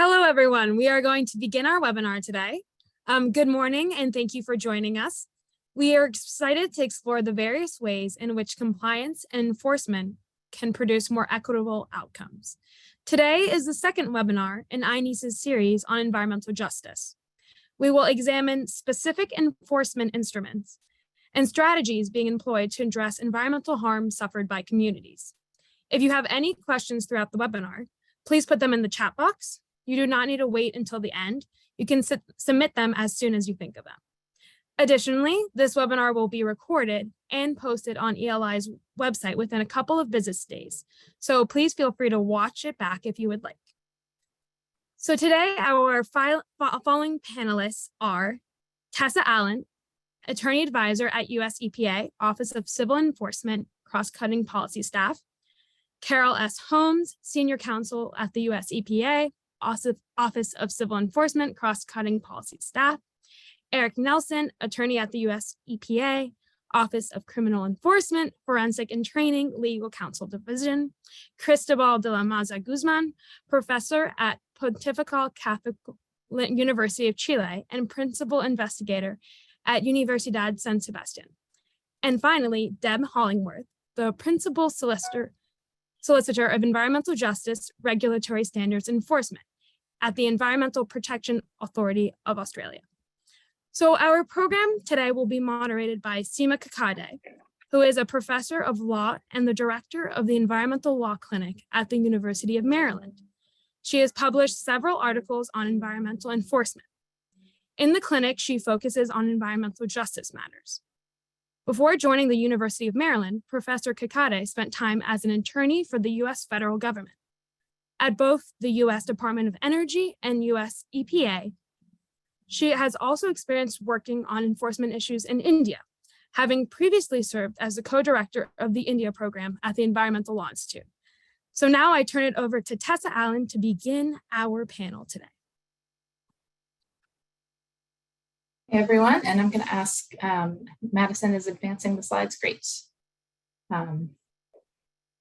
Hello, everyone. We are going to begin our webinar today. Good morning, and thank you for joining us. We are excited to explore the various ways in which compliance and enforcement can produce more equitable outcomes. Today is the second webinar in INESA's series on environmental justice. We will examine specific enforcement instruments and strategies being employed to address environmental harm suffered by communities. If you have any questions throughout the webinar, please put them in the chat box. You do not need to wait until the end. You can submit them as soon as you think of them. Additionally, this webinar will be recorded and posted on ELI's website within a couple of business days. So please feel free to watch it back if you would like. So today, our following panelists are Tessa Allen, Attorney Advisor at US EPA, Office of Civil Enforcement, Cross-Cutting Policy Staff, Carol S. Holmes, Senior Counsel at the US EPA, Office of Civil Enforcement, Cross-Cutting Policy Staff, Eric Nelson, Attorney at the US EPA, Office of Criminal Enforcement, Forensic and Training, Legal Counsel Division, Cristobal de la Maza Guzman, Professor at Pontifical Catholic University of Chile and Principal Investigator at Universidad San Sebastián. And finally, Deb Hollingworth, the Principal Solicitor of Environmental Justice, Regulatory Standards Enforcement at the Environmental Protection Authority of Australia. So our program today will be moderated by Seema Kakade, who is a professor of law and the director of the Environmental Law Clinic at the University of Maryland. She has published several articles on environmental enforcement. In the clinic, she focuses on environmental justice matters. Before joining the University of Maryland, Professor Kakade spent time as an attorney for the US federal government. At both the US Department of Energy and US EPA, she has also experienced working on enforcement issues in India, having previously served as the co-director of the India program at the Environmental Law Institute. So now I turn it over to Tessa Allen to begin our panel today. Hey everyone, and I'm going to ask, Madison is advancing the slides. Great.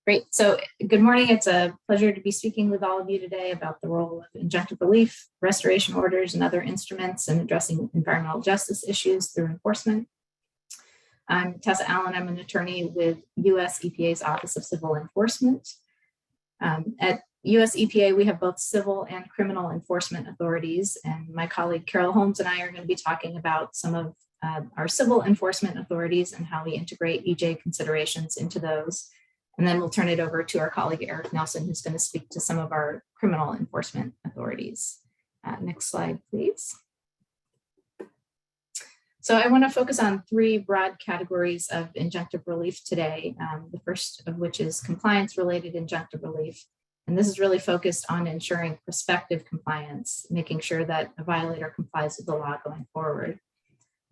Great. So good morning. It's a pleasure to be speaking with all of you today about the role of injunctive relief, restoration orders, and other instruments in addressing environmental justice issues through enforcement. I'm Tessa Allen. I'm an attorney with US EPA's Office of Civil Enforcement. At US EPA, we have both civil and criminal enforcement authorities, and my colleague Carol Holmes and I are going to be talking about some of our civil enforcement authorities and how we integrate EJ considerations into those. And then we'll turn it over to our colleague Eric Nelson, who's going to speak to some of our criminal enforcement authorities. Next slide, please. So I want to focus on three broad categories of injunctive relief today, the first of which is compliance-related injunctive relief. And this is really focused on ensuring prospective compliance, making sure that a violator complies with the law going forward.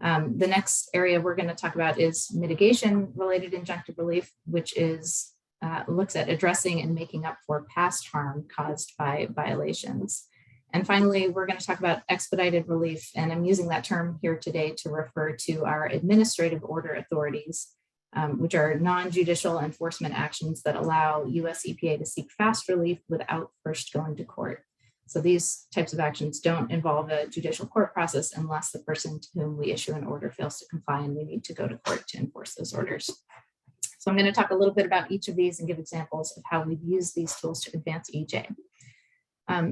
The next area we're going to talk about is mitigation-related injunctive relief, which is looks at addressing and making up for past harm caused by violations. And finally, we're going to talk about expedited relief, and I'm using that term here today to refer to our administrative order authorities, which are non-judicial enforcement actions that allow US EPA to seek fast relief without first going to court. So these types of actions don't involve a judicial court process unless the person to whom we issue an order fails to comply and we need to go to court to enforce those orders. So I'm going to talk a little bit about each of these and give examples of how we've used these tools to advance EJ.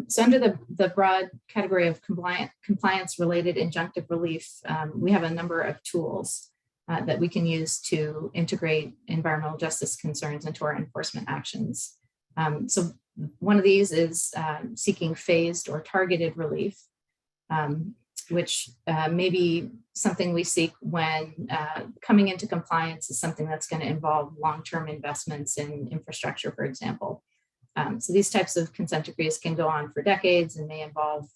So under the broad category of compliance-related injunctive relief, we have a number of tools that we can use to integrate environmental justice concerns into our enforcement actions. So one of these is seeking phased or targeted relief, which may be something we seek when coming into compliance is something that's going to involve long-term investments in infrastructure, for example. So these types of consent decrees can go on for decades and may involve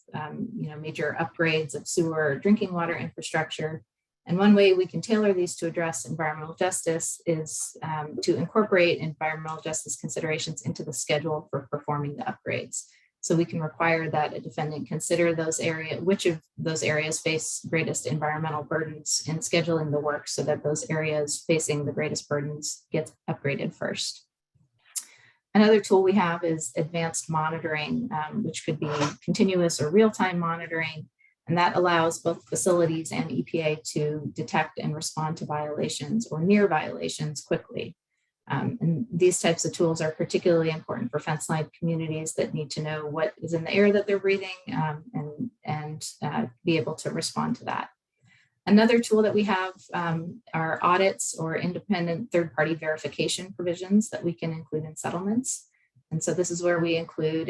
major upgrades of sewer or drinking water infrastructure. And one way we can tailor these to address environmental justice is to incorporate environmental justice considerations into the schedule for performing the upgrades. So we can require that a defendant consider which of those areas face greatest environmental burdens in scheduling the work so that those areas facing the greatest burdens get upgraded first. Another tool we have is advanced monitoring, which could be continuous or real-time monitoring. And that allows both facilities and EPA to detect and respond to violations or near violations quickly. And these types of tools are particularly important for fence-line communities that need to know what is in the air that they're breathing and be able to respond to that. Another tool that we have are audits or independent third-party verification provisions that we can include in settlements. And so this is where we include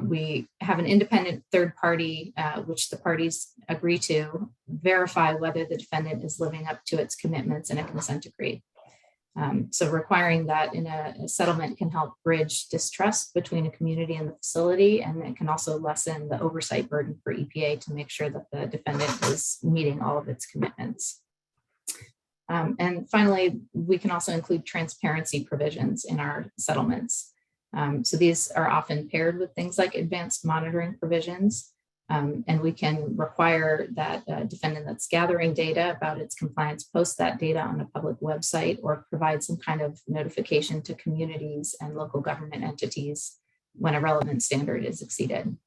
we have an independent third party, which the parties agree to verify whether the defendant is living up to its commitments in a consent decree. So requiring that in a settlement can help bridge distrust between a community and the facility, and it can also lessen the oversight burden for EPA to make sure that the defendant is meeting all of its commitments. And finally, we can also include transparency provisions in our settlements. So these are often paired with things like advanced monitoring provisions. And we can require that a defendant that's gathering data about its compliance post that data on a public website or provide some kind of notification to communities and local government entities when a relevant standard is exceeded.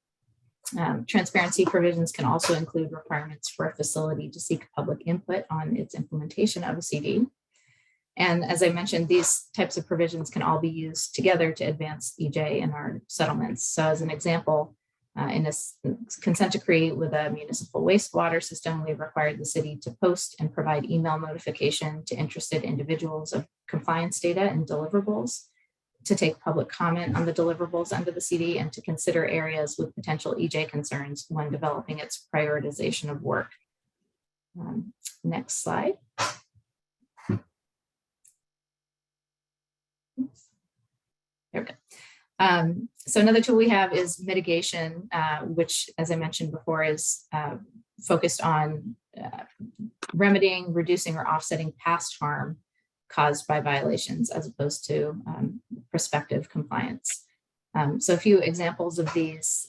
Transparency provisions can also include requirements for a facility to seek public input on its implementation of a CD. And as I mentioned, these types of provisions can all be used together to advance EJ in our settlements. So as an example, in a consent decree with a municipal wastewater system, we required the city to post and provide email notification to interested individuals of compliance data and deliverables, to take public comment on the deliverables under the CD, and to consider areas with potential EJ concerns when developing its prioritization of work. Next slide. Oops. There we go. So another tool we have is mitigation, which, as I mentioned before, is focused on remedying, reducing, or offsetting past harm caused by violations as opposed to prospective compliance. So a few examples of these.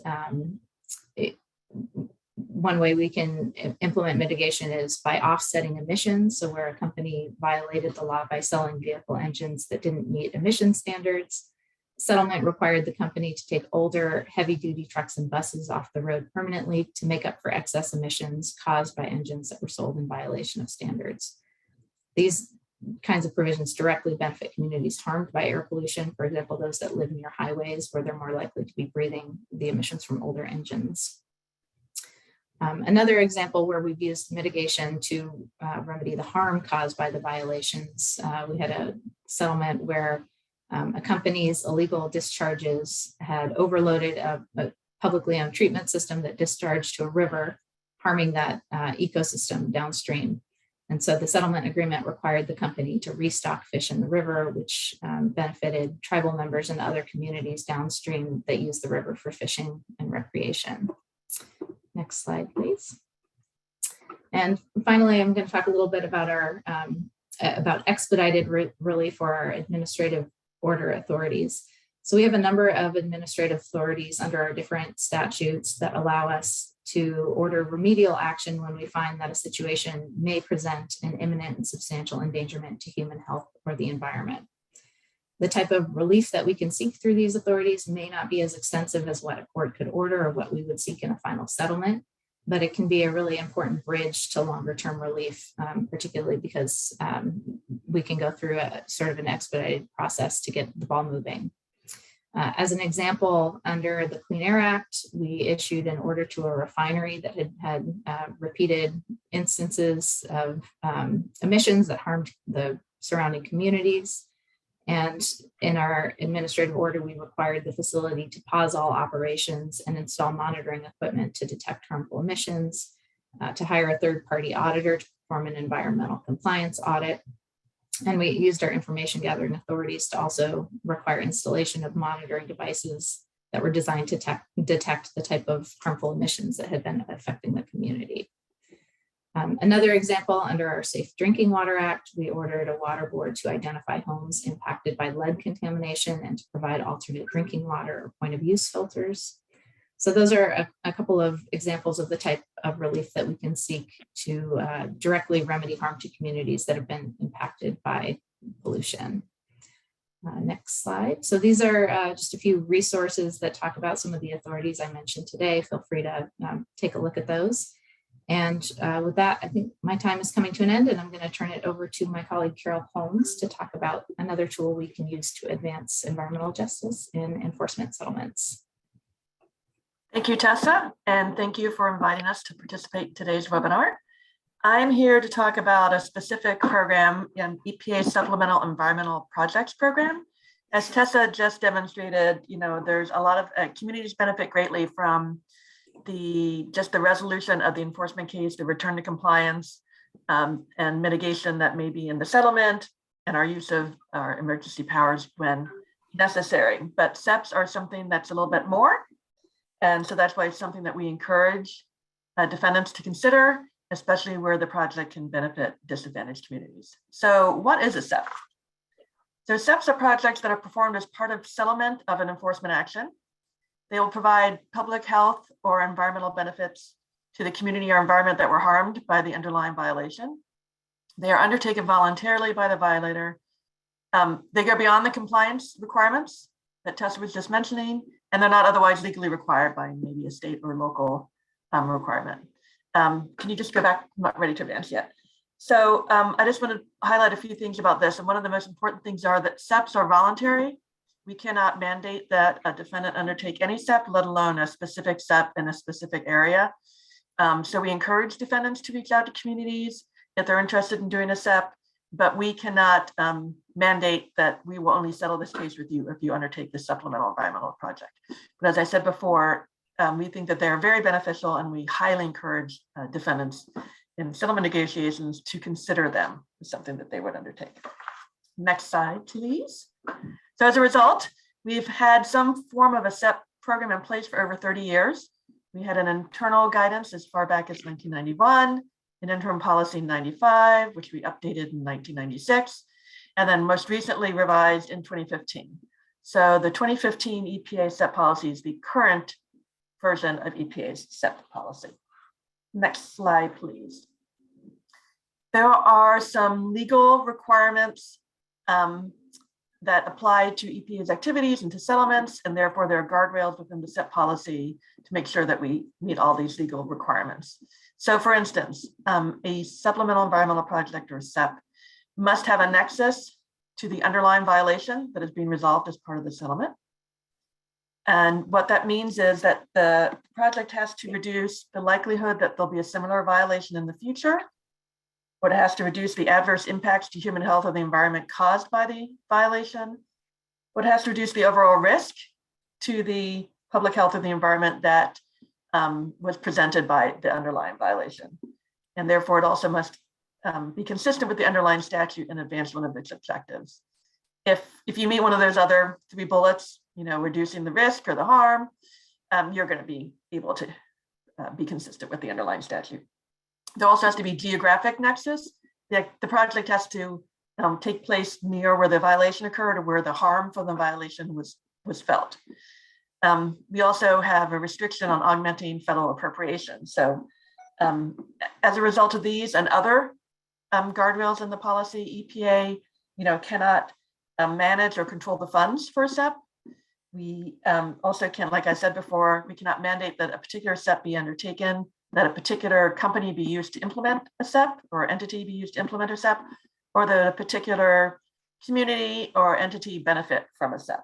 One way we can implement mitigation is by offsetting emissions. So where a company violated the law by selling vehicle engines that didn't meet emission standards, settlement required the company to take older heavy-duty trucks and buses off the road permanently to make up for excess emissions caused by engines that were sold in violation of standards. These kinds of provisions directly benefit communities harmed by air pollution, for example, those that live near highways where they're more likely to be breathing the emissions from older engines. Another example where we've used mitigation to remedy the harm caused by the violations, we had a settlement where a company's illegal discharges had overloaded a publicly owned treatment system that discharged to a river, harming that ecosystem downstream. And so the settlement agreement required the company to restock fish in the river, which benefited tribal members and other communities downstream that use the river for fishing and recreation. Next slide, please. And finally, I'm going to talk a little bit about our about expedited relief for our administrative order authorities. So we have a number of administrative authorities under our different statutes that allow us to order remedial action when we find that a situation may present an imminent and substantial endangerment to human health or the environment. The type of relief that we can seek through these authorities may not be as extensive as what a court could order or what we would seek in a final settlement, but it can be a really important bridge to longer term relief, particularly because we can go through a sort of an expedited process to get the ball moving. As an example, under the Clean Air Act, we issued an order to a refinery that had repeated instances of emissions that harmed the surrounding communities. And in our administrative order, we required the facility to pause all operations and install monitoring equipment to detect harmful emissions, to hire a third-party auditor to perform an environmental compliance audit. And we used our information gathering authorities to also require installation of monitoring devices that were designed to detect the type of harmful emissions that had been affecting the community. Another example, under our Safe Drinking Water Act, we ordered a water board to identify homes impacted by lead contamination and to provide alternate drinking water or point of use filters. So those are a couple of examples of the type of relief that we can seek to directly remedy harm to communities that have been impacted by pollution. Next slide. So these are just a few resources that talk about some of the authorities I mentioned today. Feel free to take a look at those. And with that, I think my time is coming to an end, and I'm going to turn it over to my colleague Carol Holmes to talk about another tool we can use to advance environmental justice in enforcement settlements. Thank you, Tessa, and thank you for inviting us to participate in today's webinar. I'm here to talk about a specific program in EPA Supplemental Environmental Projects Program. As Tessa just demonstrated, there's a lot of communities benefit greatly from the resolution of the enforcement case, the return to compliance, and mitigation that may be in the settlement, and our use of our emergency powers when necessary. But SEPs are something that's a little bit more. And so that's why it's something that we encourage defendants to consider, especially where the project can benefit disadvantaged communities. So what is a SEP? So SEPs are projects that are performed as part of settlement of an enforcement action. They will provide public health or environmental benefits to the community or environment that were harmed by the underlying violation. They are undertaken voluntarily by the violator. They go beyond the compliance requirements that Tessa was just mentioning, and they're not otherwise legally required by maybe a state or local requirement. Can you just go back? I'm not ready to advance yet. So I just want to highlight a few things about this. And one of the most important things are that SEPs are voluntary. We cannot mandate that a defendant undertake any SEP, let alone a specific SEP in a specific area. So we encourage defendants to reach out to communities if they're interested in doing a SEP, but we cannot mandate that we will only settle this case with you if you undertake this supplemental environmental project. But as I said before, we think that they're very beneficial, and we highly encourage defendants in settlement negotiations to consider them as something that they would undertake. Next slide, please. So as a result, we've had some form of a SEP program in place for over 30 years. We had an internal guidance as far back as 1991, an interim policy in 95, which we updated in 1996, and then most recently revised in 2015. So the 2015 EPA SEP policy is the current version of EPA's SEP policy. Next slide, please. There are some legal requirements that apply to EPA's activities and to settlements, and therefore there are guardrails within the SEP policy to make sure that we meet all these legal requirements. So for instance, a supplemental environmental project or SEP must have a nexus to the underlying violation that is being resolved as part of the settlement. And what that means is that the project has to reduce the likelihood that there'll be a similar violation in the future, or it has to reduce the adverse impacts to human health or the environment caused by the violation, or it has to reduce the overall risk to the public health or the environment that was presented by the underlying violation. And therefore, it also must be consistent with the underlying statute and advance one of its objectives. If you meet one of those other three bullets, reducing the risk or the harm, you're going to be able to be consistent with the underlying statute. There also has to be geographic nexus. The project has to take place near where the violation occurred or where the harm from the violation was felt. We also have a restriction on augmenting federal appropriation. So as a result of these and other guardrails in the policy, EPA cannot manage or control the funds for a SEP. We also can't, like I said before, we cannot mandate that a particular SEP be undertaken, that a particular company be used to implement a SEP or entity be used to implement a SEP, or that a particular community or entity benefit from a SEP.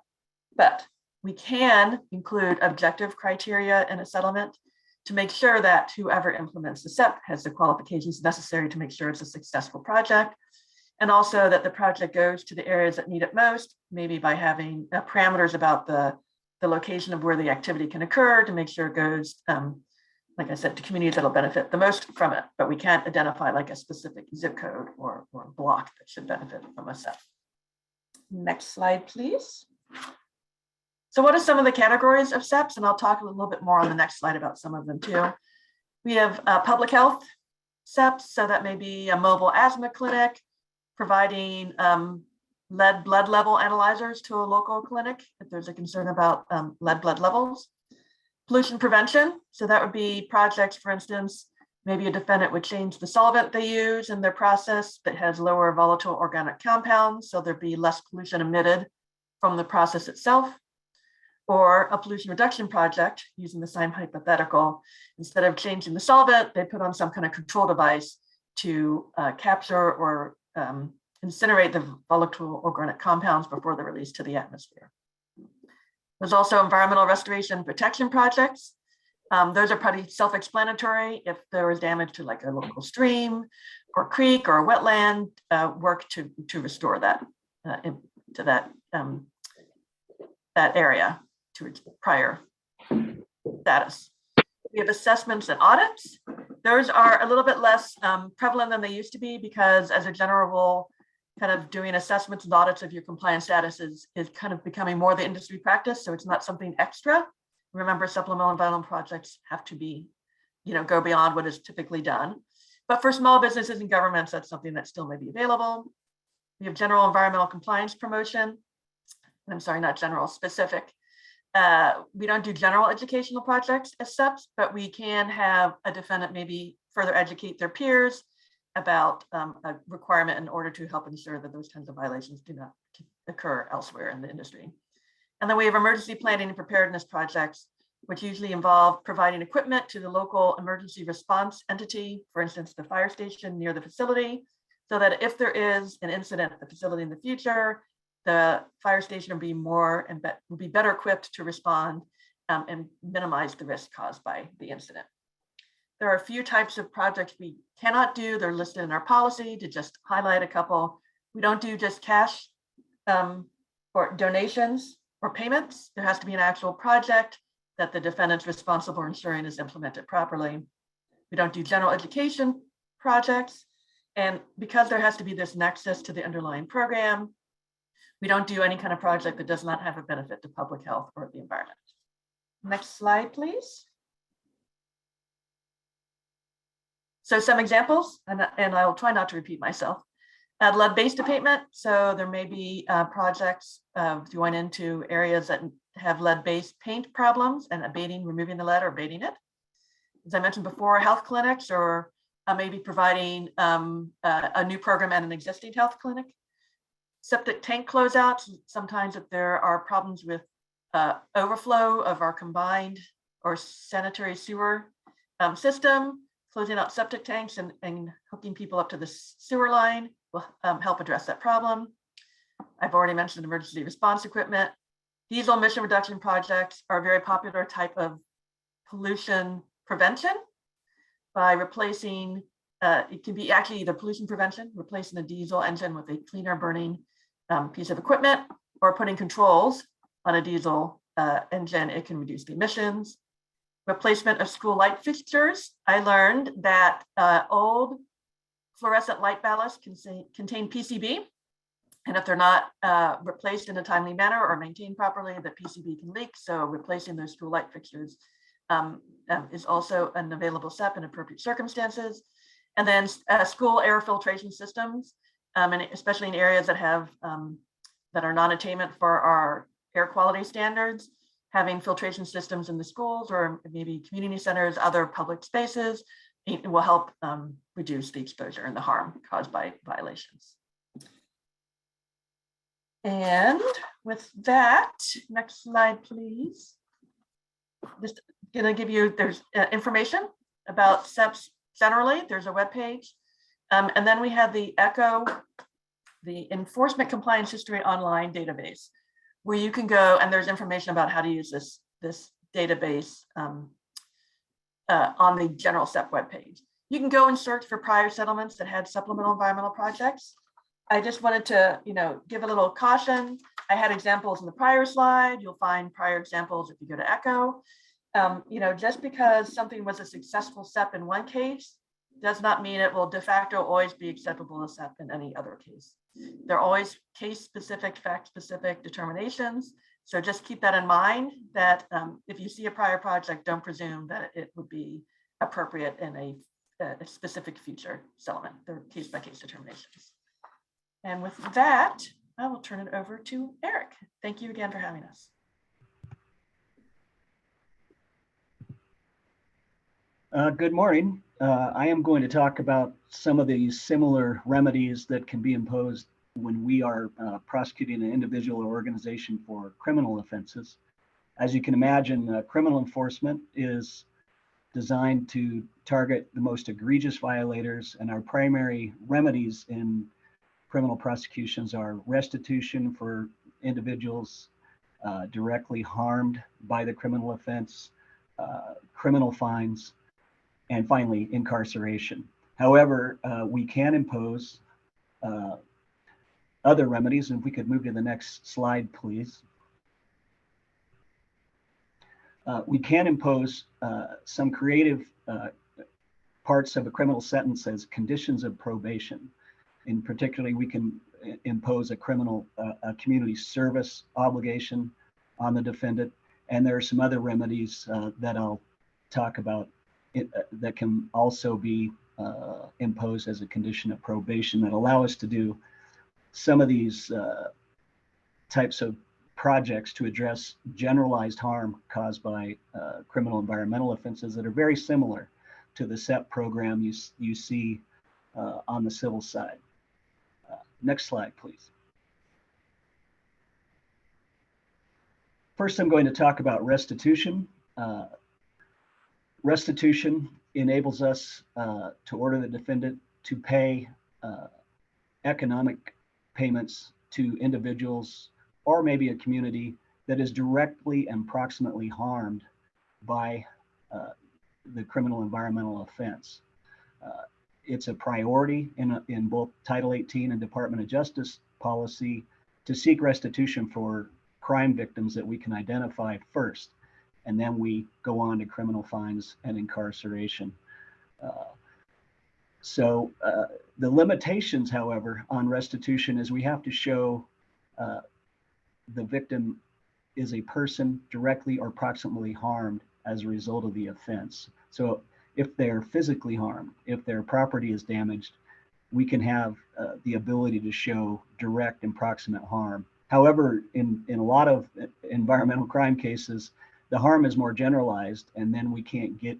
But we can include objective criteria in a settlement to make sure that whoever implements the SEP has the qualifications necessary to make sure it's a successful project, and also that the project goes to the areas that need it most, maybe by having parameters about the location of where the activity can occur to make sure it goes, like I said, to communities that'll benefit the most from it, but we can't identify like a specific zip code or block that should benefit from a SEP. Next slide, please. So what are some of the categories of SEPs? And I'll talk a little bit more on the next slide about some of them too. We have public health SEPs, so that may be a mobile asthma clinic, providing lead blood level analyzers to a local clinic if there's a concern about lead blood levels. Pollution prevention, so that would be projects, for instance, maybe a defendant would change the solvent they use in their process that has lower volatile organic compounds, so there'd be less pollution emitted from the process itself, or a pollution reduction project using the same hypothetical. Instead of changing the solvent, they put on some kind of control device to capture or incinerate the volatile organic compounds before they're released to the atmosphere. There's also environmental restoration protection projects. Those are pretty self-explanatory. If there was damage to like a local stream or creek or a wetland, work to restore that to that area to its prior status. We have assessments and audits. Those are a little bit less prevalent than they used to be because as a general rule, kind of doing assessments and audits of your compliance status is kind of becoming more the industry practice. So it's not something extra. Remember, supplemental environmental projects have to be, go beyond what is typically done. But for small businesses and governments, that's something that still may be available. We have general environmental compliance promotion. I'm sorry, not general, specific. We don't do general educational projects as such, but we can have a defendant maybe further educate their peers about a requirement in order to help ensure that those kinds of violations do not occur elsewhere in the industry. And then we have emergency planning and preparedness projects, which usually involve providing equipment to the local emergency response entity, for instance, the fire station near the facility, so that if there is an incident at the facility in the future, the fire station will be better equipped to respond and minimize the risk caused by the incident. There are a few types of projects we cannot do. They're listed in our policy. To just highlight a couple, we don't do just cash or donations or payments. There has to be an actual project that the defendant's responsible for ensuring is implemented properly. We don't do general education projects. And because there has to be this nexus to the underlying program, we don't do any kind of project that does not have a benefit to public health or the environment. Next slide, please. So some examples, and I will try not to repeat myself. Lead-based abatement. So there may be projects going into areas that have lead-based paint problems and removing the lead or abating it. As I mentioned before, health clinics or maybe providing a new program at an existing health clinic. Septic tank closeouts. Sometimes if there are problems with overflow of our combined or sanitary sewer system, closing out septic tanks and hooking people up to the sewer line will help address that problem. I've already mentioned emergency response equipment. Diesel emission reduction projects are a very popular type of pollution prevention by replacing, it can be actually either pollution prevention, replacing a diesel engine with a cleaner burning piece of equipment, or putting controls on a diesel engine. It can reduce the emissions. Replacement of school light fixtures. I learned that old fluorescent light ballasts contain PCB. And if they're not replaced in a timely manner or maintained properly, the PCB can leak. So replacing those school light fixtures is also an available step in appropriate circumstances. And then school air filtration systems, and especially in areas that have that are non-attainment for our air quality standards. Having filtration systems in the schools or maybe community centers, other public spaces, it will help reduce the exposure and the harm caused by violations. And with that, next slide, please. Just gonna give you, there's information about SEPs generally. There's a webpage. And then we have the ECHO, the Enforcement Compliance History Online database, where you can go and there's information about how to use this database on the general SEP webpage. You can go and search for prior settlements that had supplemental environmental projects. I just wanted to, give a little caution. I had examples in the prior slide. You'll find prior examples if you go to ECHO. Just because something was a successful SEP in one case does not mean it will de facto always be acceptable as SEP in any other case. There are always case-specific, fact-specific determinations. So just keep that in mind that if you see a prior project, don't presume that it would be appropriate in a specific future settlement. They're case-by-case determinations. And with that, I will turn it over to Eric. Thank you again for having us. Good morning. I am going to talk about some of the similar remedies that can be imposed when we are prosecuting an individual or organization for criminal offenses. As you can imagine, criminal enforcement is designed to target the most egregious violators, and our primary remedies in criminal prosecutions are restitution for individuals directly harmed by the criminal offense, criminal fines, and finally, incarceration. However, we can impose other remedies, and if we could move to the next slide, please. We can impose some creative parts of a criminal sentence as conditions of probation. In particularly, we can impose a community service obligation on the defendant. And there are some other remedies that I'll talk about that can also be imposed as a condition of probation that allow us to do some of these types of projects to address generalized harm caused by criminal environmental offenses that are very similar to the SEP program you see on the civil side. Next slide, please. First, I'm going to talk about restitution. Restitution enables us to order the defendant to pay economic payments to individuals or maybe a community that is directly and proximately harmed by the criminal environmental offense. It's a priority in both Title 18 and Department of Justice policy to seek restitution for crime victims that we can identify first, and then we go on to criminal fines and incarceration. So the limitations, however, on restitution is we have to show the victim is a person directly or proximately harmed as a result of the offense. So if they're physically harmed, if their property is damaged, we can have the ability to show direct and proximate harm. However, in a lot of environmental crime cases, the harm is more generalized, and then we can't get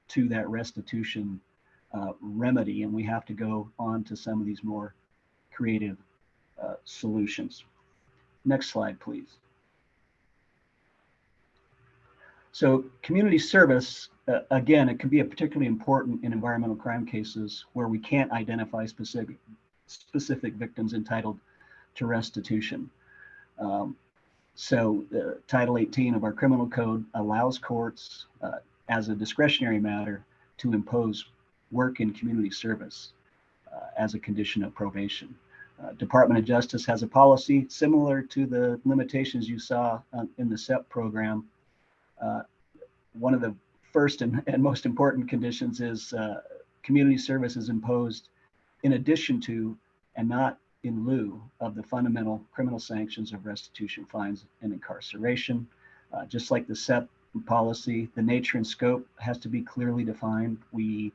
to that restitution remedy, and we have to go on to some of these more creative solutions. Next slide, please. So community service, again, it can be particularly important in environmental crime cases where we can't identify specific victims entitled to restitution. So Title 18 of our criminal code allows courts as a discretionary matter to impose work in community service as a condition of probation. Department of Justice has a policy similar to the limitations you saw in the SEP program. One of the first and most important conditions is community service is imposed in addition to and not in lieu of the fundamental criminal sanctions of restitution, fines, and incarceration. Just like the SEP policy, the nature and scope has to be clearly defined. We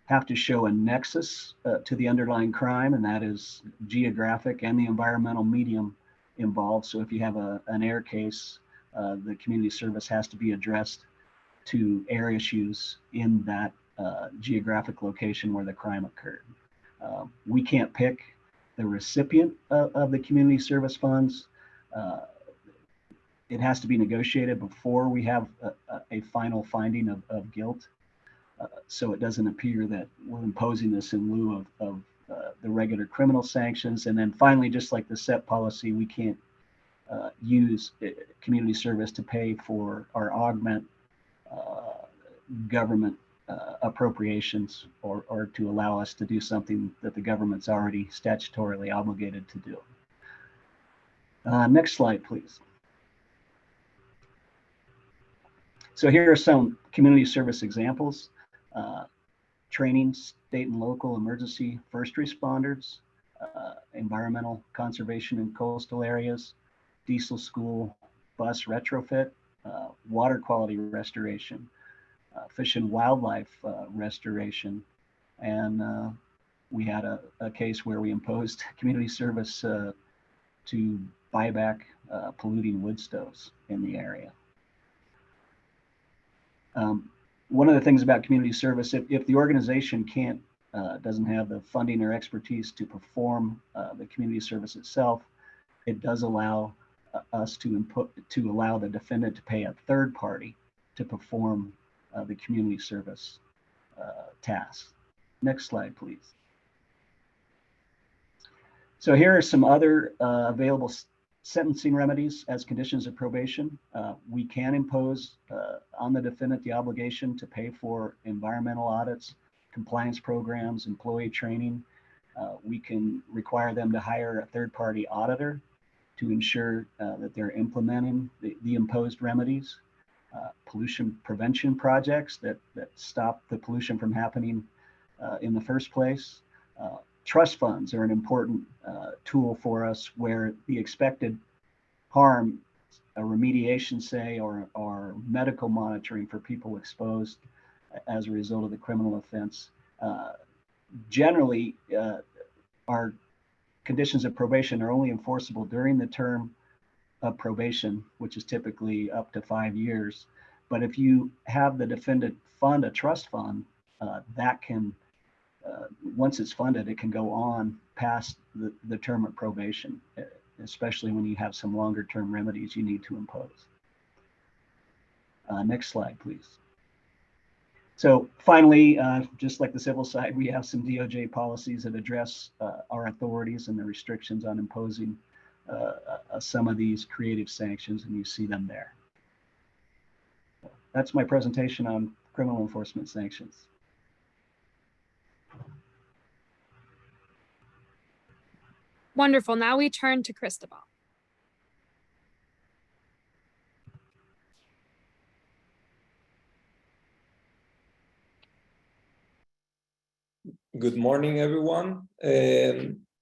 have to show a nexus to the underlying crime, and that is geographic and the environmental medium involved. So if you have an air case, the community service has to be addressed to air issues in that geographic location where the crime occurred. We can't pick the recipient of the community service funds. It has to be negotiated before we have a final finding of guilt. So it doesn't appear that we're imposing this in lieu of the regular criminal sanctions. And then finally, just like the SEP policy, we can't use community service to pay for or augment government appropriations or to allow us to do something that the government's already statutorily obligated to do. Next slide, please. So here are some community service examples. Training state and local emergency first responders, environmental conservation in coastal areas, diesel school bus retrofit, water quality restoration, fish and wildlife restoration. And we had a case where we imposed community service to buy back polluting wood stoves in the area. One of the things about community service, if the organization can't doesn't have the funding or expertise to perform the community service itself, it does allow us to allow the defendant to pay a third party to perform the community service tasks. Next slide, please. So here are some other available sentencing remedies as conditions of probation. We can impose on the defendant the obligation to pay for environmental audits, compliance programs, employee training. We can require them to hire a third-party auditor to ensure that they're implementing the imposed remedies. Pollution prevention projects that stop the pollution from happening in the first place. Trust funds are an important tool for us where the expected harm, a remediation say, or medical monitoring for people exposed as a result of the criminal offense. Generally, our conditions of probation are only enforceable during the term of probation, which is typically up to 5 years. But if you have the defendant fund a trust fund, that can, once it's funded, it can go on past the term of probation, especially when you have some longer term remedies you need to impose. Next slide, please. So finally, just like the civil side, we have some DOJ policies that address our authorities and the restrictions on imposing some of these creative sanctions, and you see them there. That's my presentation on criminal enforcement sanctions. Wonderful. Now we turn to Cristobal. Good morning, everyone.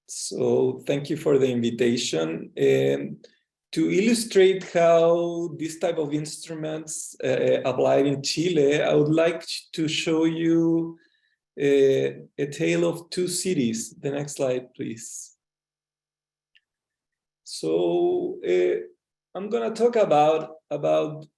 So thank you for the invitation. To illustrate how this type of instruments apply in Chile, I would like to show you a tale of two cities. The next slide, please. So I'm going to talk about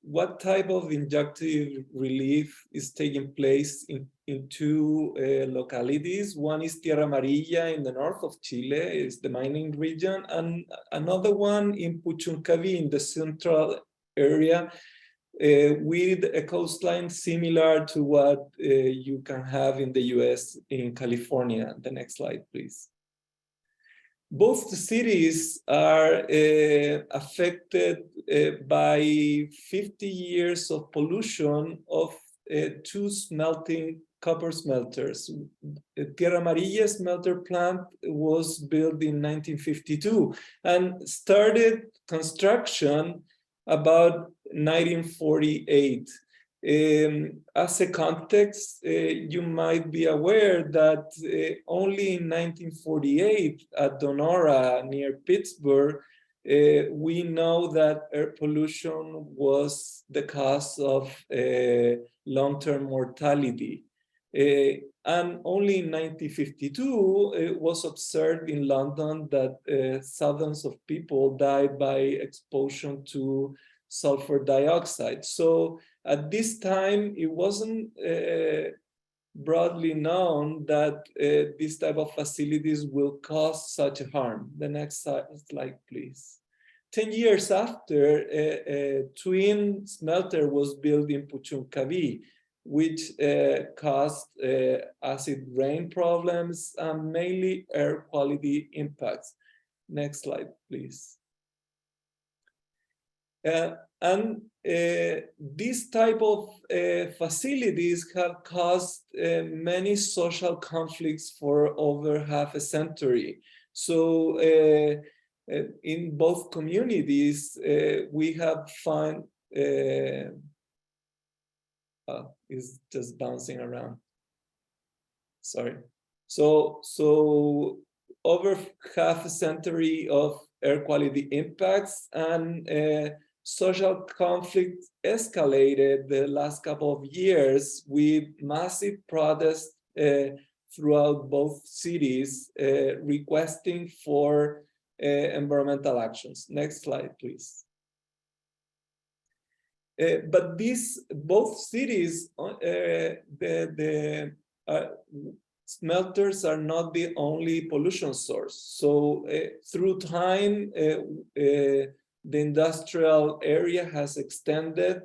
what type of injunctive relief is taking place in two localities. One is Tierra Amarilla in the north of Chile, is the mining region, and another one in Puchuncaví in the central area with a coastline similar to what you can have in the US in California. The next slide, please. Both the cities are affected by 50 years of pollution of two smelting copper smelters. Tierra Amarilla smelter plant was built in 1952 and started construction about 1948. As a context, you might be aware that only in 1948 at Donora near Pittsburgh, we know that air pollution was the cause of long-term mortality. And only in 1952, it was observed in London that thousands of people died by exposure to sulfur dioxide. So at this time, it wasn't broadly known that this type of facilities will cause such harm. The next slide, please. 10 years after, a twin smelter was built in Puchuncaví, which caused acid rain problems and mainly air quality impacts. Next slide, please. And this type of facilities have caused many social conflicts for over half a century. So in both communities, we have found, it's just bouncing around. Sorry. So over half a century of air quality impacts and social conflict escalated the last couple of years with massive protests throughout both cities requesting for environmental actions. Next slide, please. But these both cities, smelters are not the only pollution source. So through time, the industrial area has extended,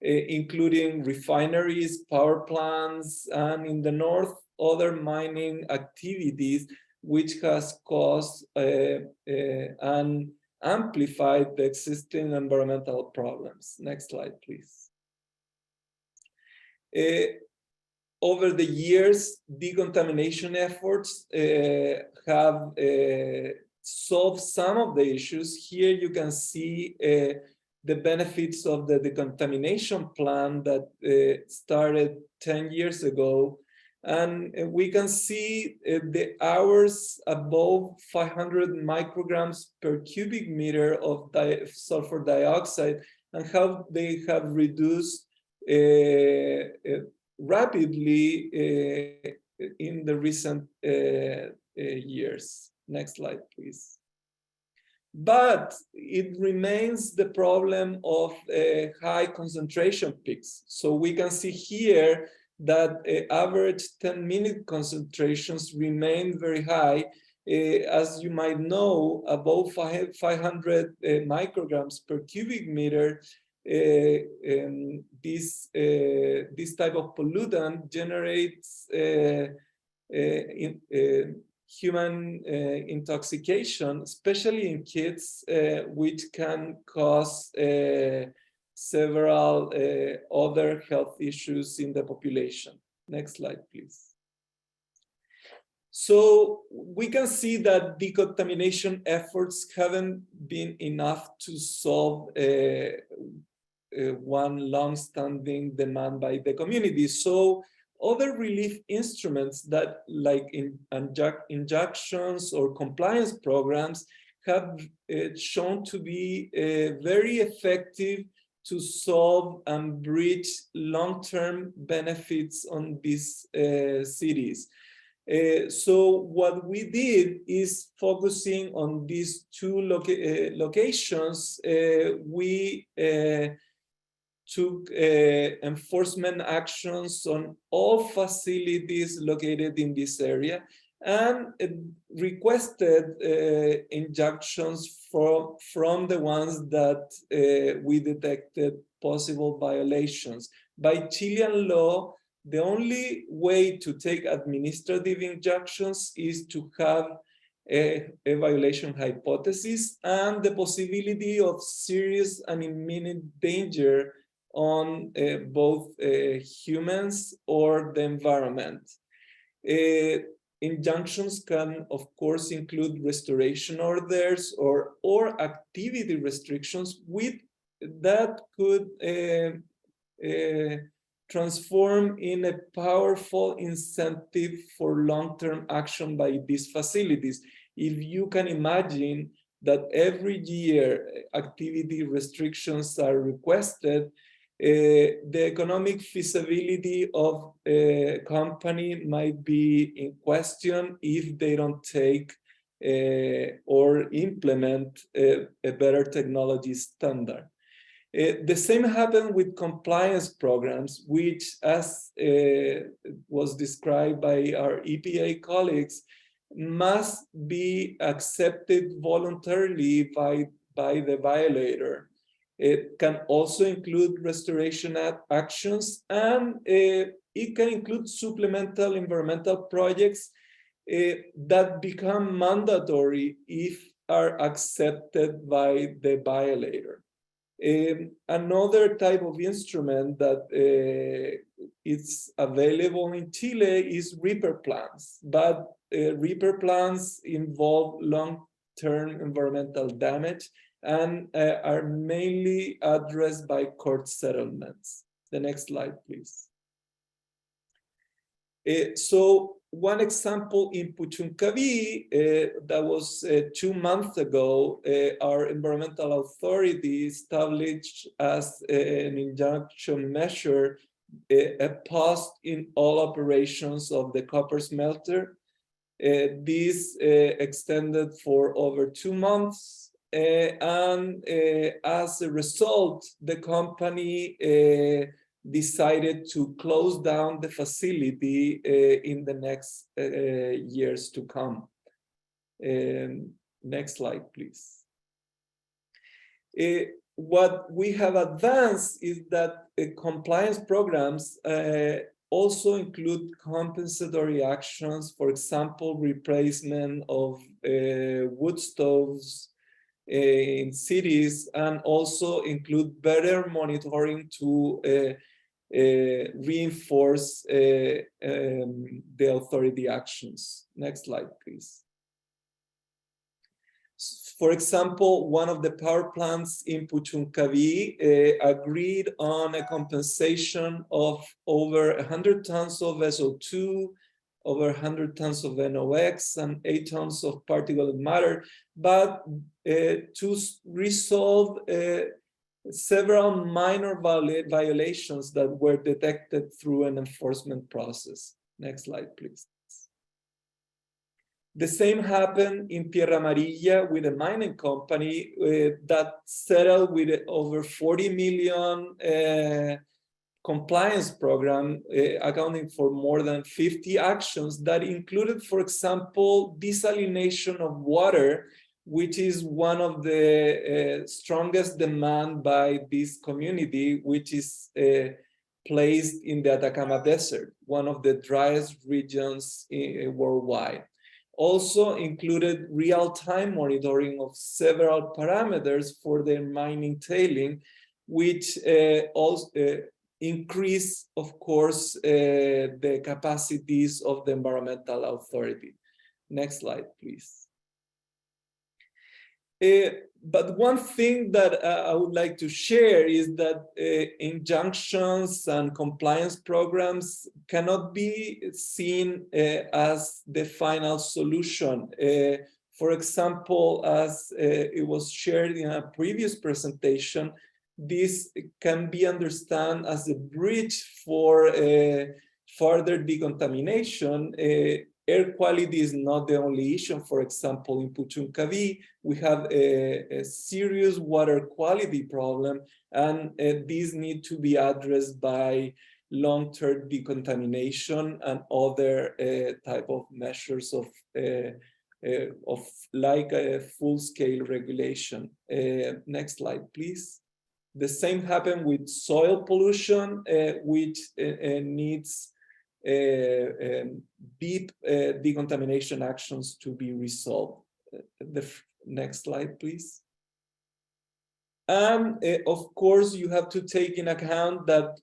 including refineries, power plants, and in the north, other mining activities, which has caused and amplified the existing environmental problems. Next slide, please. Over the years, decontamination efforts have solved some of the issues. Here you can see the benefits of the decontamination plan that started 10 years ago. And we can see the hours above 500 micrograms per cubic meter of sulfur dioxide and how they have reduced rapidly in the recent years. Next slide, please. But it remains the problem of high concentration peaks. So we can see here that average 10-minute concentrations remain very high. As you might know, above 500 micrograms per cubic meter, this type of pollutant generates human intoxication, especially in kids, which can cause several other health issues in the population. Next slide, please. So we can see that decontamination efforts haven't been enough to solve one long-standing demand by the community. So other relief instruments that like injunctions or compliance programs have shown to be very effective to solve and bridge long-term benefits on these cities. So what we did is focusing on these two locations, we took enforcement actions on all facilities located in this area and requested injunctions from the ones that we detected possible violations. By Chilean law, the only way to take administrative injunctions is to have a violation hypothesis and the possibility of serious and imminent danger on both humans or the environment. Injunctions can, of course, include restoration orders or activity restrictions with that could transform in a powerful incentive for long-term action by these facilities. If you can imagine that every year activity restrictions are requested, the economic feasibility of a company might be in question if they don't take or implement a better technology standard. The same happened with compliance programs, which, as was described by our EPA colleagues, must be accepted voluntarily by the violator. It can also include restoration actions, and it can include supplemental environmental projects that become mandatory if are accepted by the violator. Another type of instrument that is available in Chile is repair plans, but repair plans involve long-term environmental damage and are mainly addressed by court settlements. The next slide, please. So one example in Puchuncaví, that was 2 months ago, our environmental authority established as an injunction measure a pause in all operations of the copper smelter. This extended for over 2 months, and as a result, the company decided to close down the facility in the next years to come. Next slide, please. What we have advanced is that compliance programs also include compensatory actions, for example, replacement of wood stoves in cities, and also include better monitoring to reinforce the authority actions. Next slide, please. For example, one of the power plants in Puchuncaví agreed on a compensation of over 100 tons of SO2, over 100 tons of NOx, and 8 tons of particulate matter, but to resolve several minor violations that were detected through an enforcement process. Next slide, please. The same happened in Tierra Amarilla with a mining company that settled with over 40 million compliance program, accounting for more than 50 actions that included, for example, desalination of water, which is one of the strongest demand by this community, which is placed in the Atacama Desert, one of the driest regions worldwide. Also included real-time monitoring of several parameters for their mining tailing, which also increase, of course, the capacities of the environmental authority. Next slide, please. But one thing that I would like to share is that injunctions and compliance programs cannot be seen as the final solution. For example, as it was shared in a previous presentation, this can be understood as a bridge for further decontamination. Air quality is not the only issue. For example, in Puchuncaví, we have a serious water quality problem, and these need to be addressed by long-term decontamination and other type of measures of like a full-scale regulation. Next slide, please. The same happened with soil pollution, which needs deep decontamination actions to be resolved. The next slide, please. And of course, you have to take in account that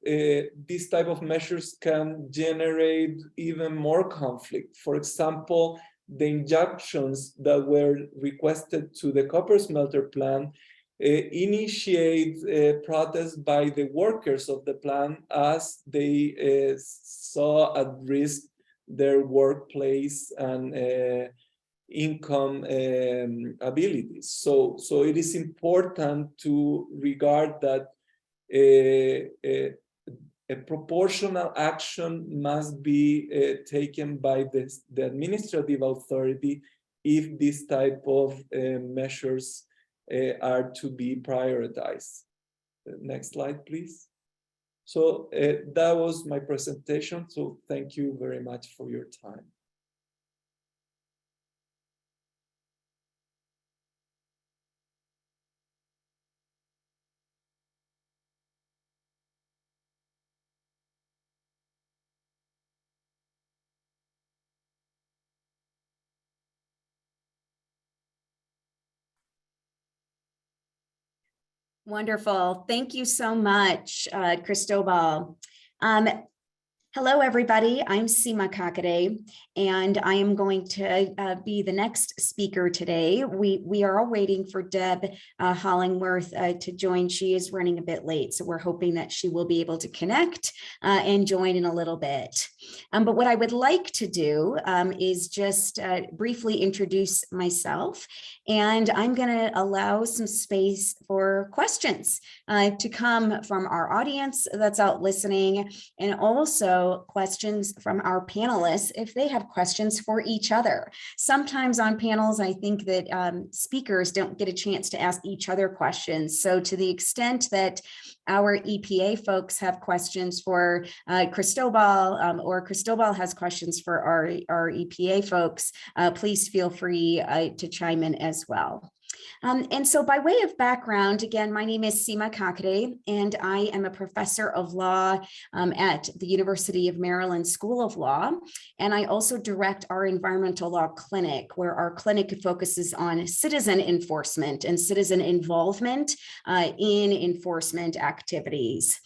these type of measures can generate even more conflict. For example, the injunctions that were requested to the copper smelter plant initiate protests by the workers of the plant as they saw at risk their workplace and income abilities. So it is important to regard that a proportional action must be taken by the administrative authority if this type of measures are to be prioritized. Next slide, please. So that was my presentation. So thank you very much for your time. Wonderful. Thank you so much, Cristobal. Hello, everybody. I'm Seema Kakade, and I am going to be the next speaker today. We are all waiting for Deb Hollingworth to join. She is running a bit late, so we're hoping that she will be able to connect and join in a little bit. But what I would like to do is just briefly introduce myself, and I'm going to allow some space for questions to come from our audience that's out listening, and also questions from our panelists if they have questions for each other. Sometimes on panels, I think that speakers don't get a chance to ask each other questions. So to the extent that our EPA folks have questions for Cristobal, or Cristobal has questions for our EPA folks, please feel free to chime in as well. And so by way of background, again, my name is Seema Kakade, and I am a professor of law at the University of Maryland School of Law. And I also direct our environmental law clinic, where our clinic focuses on citizen enforcement and citizen involvement in enforcement activities.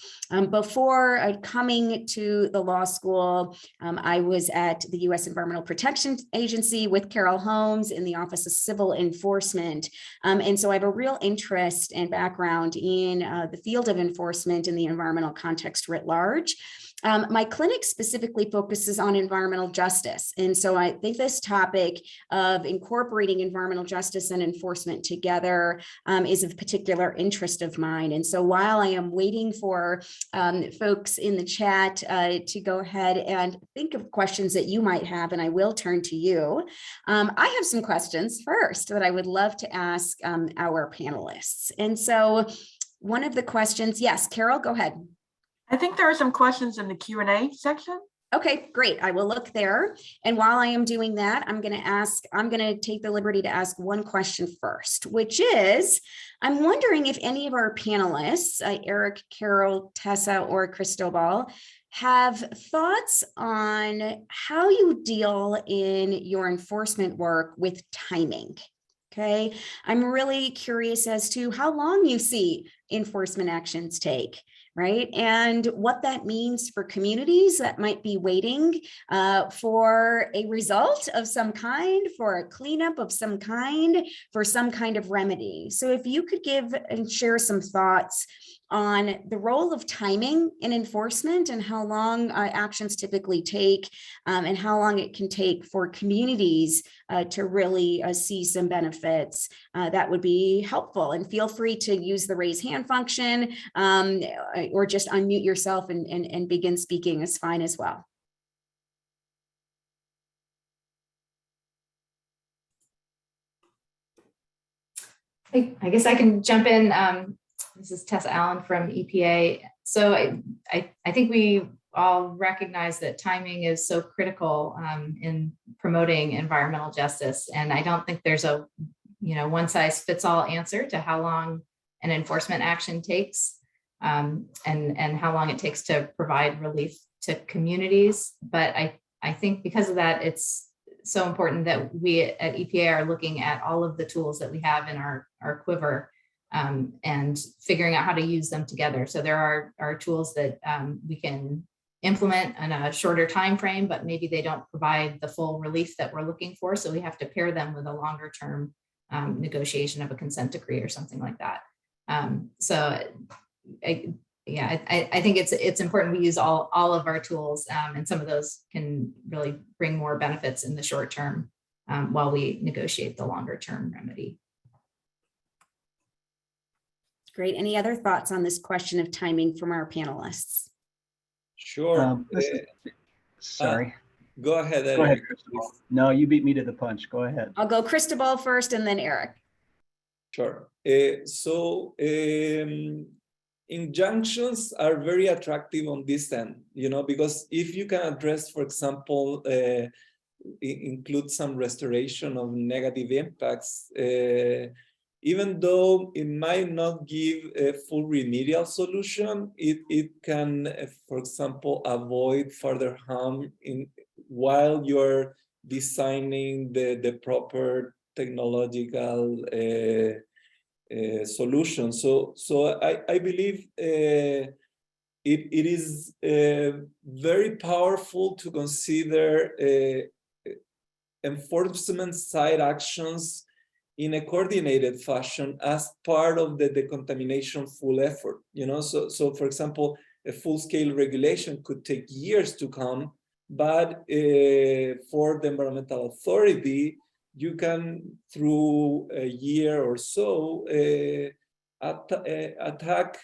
Before coming to the law school, I was at the U.S. Environmental Protection Agency with Carol Holmes in the Office of Civil Enforcement. And so I have a real interest and background in the field of enforcement in the environmental context writ large. My clinic specifically focuses on environmental justice. And so I think this topic of incorporating environmental justice and enforcement together is of particular interest of mine. And so while I am waiting for folks in the chat to go ahead and think of questions that you might have, and I will turn to you, I have some questions first that I would love to ask our panelists. And so one of the questions, yes, Carol, go ahead. I think there are some questions in the Q&A section. Okay, great. I will look there. And while I am doing that, I'm going to take the liberty to ask one question first, which is, I'm wondering if any of our panelists, Eric, Carol, Tessa, or Cristobal, have thoughts on how you deal in your enforcement work with timing. Okay, I'm really curious as to how long you see enforcement actions take, right? And what that means for communities that might be waiting for a result of some kind, for a cleanup of some kind, for some kind of remedy. So if you could give and share some thoughts on the role of timing in enforcement and how long actions typically take, and how long it can take for communities to really see some benefits, that would be helpful. And feel free to use the raise hand function, or just unmute yourself and begin speaking is fine as well. I guess I can jump in. This is Tessa Allen from EPA. So I think we all recognize that timing is so critical in promoting environmental justice. And I don't think there's a one size fits all answer to how long an enforcement action takes and how long it takes to provide relief to communities. But I think because of that, it's so important that we at EPA are looking at all of the tools that we have in our quiver and figuring out how to use them together. So there are tools that we can implement in a shorter time frame, but maybe they don't provide the full relief that we're looking for. So we have to pair them with a longer term negotiation of a consent decree or something like that. I think it's important we use all of our tools, and some of those can really bring more benefits in the short term while we negotiate the longer term remedy. Great. Any other thoughts on this question of timing from our panelists? Sure. Sorry. Go ahead, Eric. Go ahead, Cristobal. No, you beat me to the punch. Go ahead. I'll go Cristobal first and then Eric. Sure. Injunctions are very attractive on this end, because if you can address, for example, include some restoration of negative impacts, even though it might not give a full remedial solution, it can, for example, avoid further harm while you're designing the proper technological solution. So I believe it is very powerful to consider enforcement side actions in a coordinated fashion as part of the decontamination full effort. So for example, a full-scale regulation could take years to come, but for the environmental authority, you can, through a year or so, attack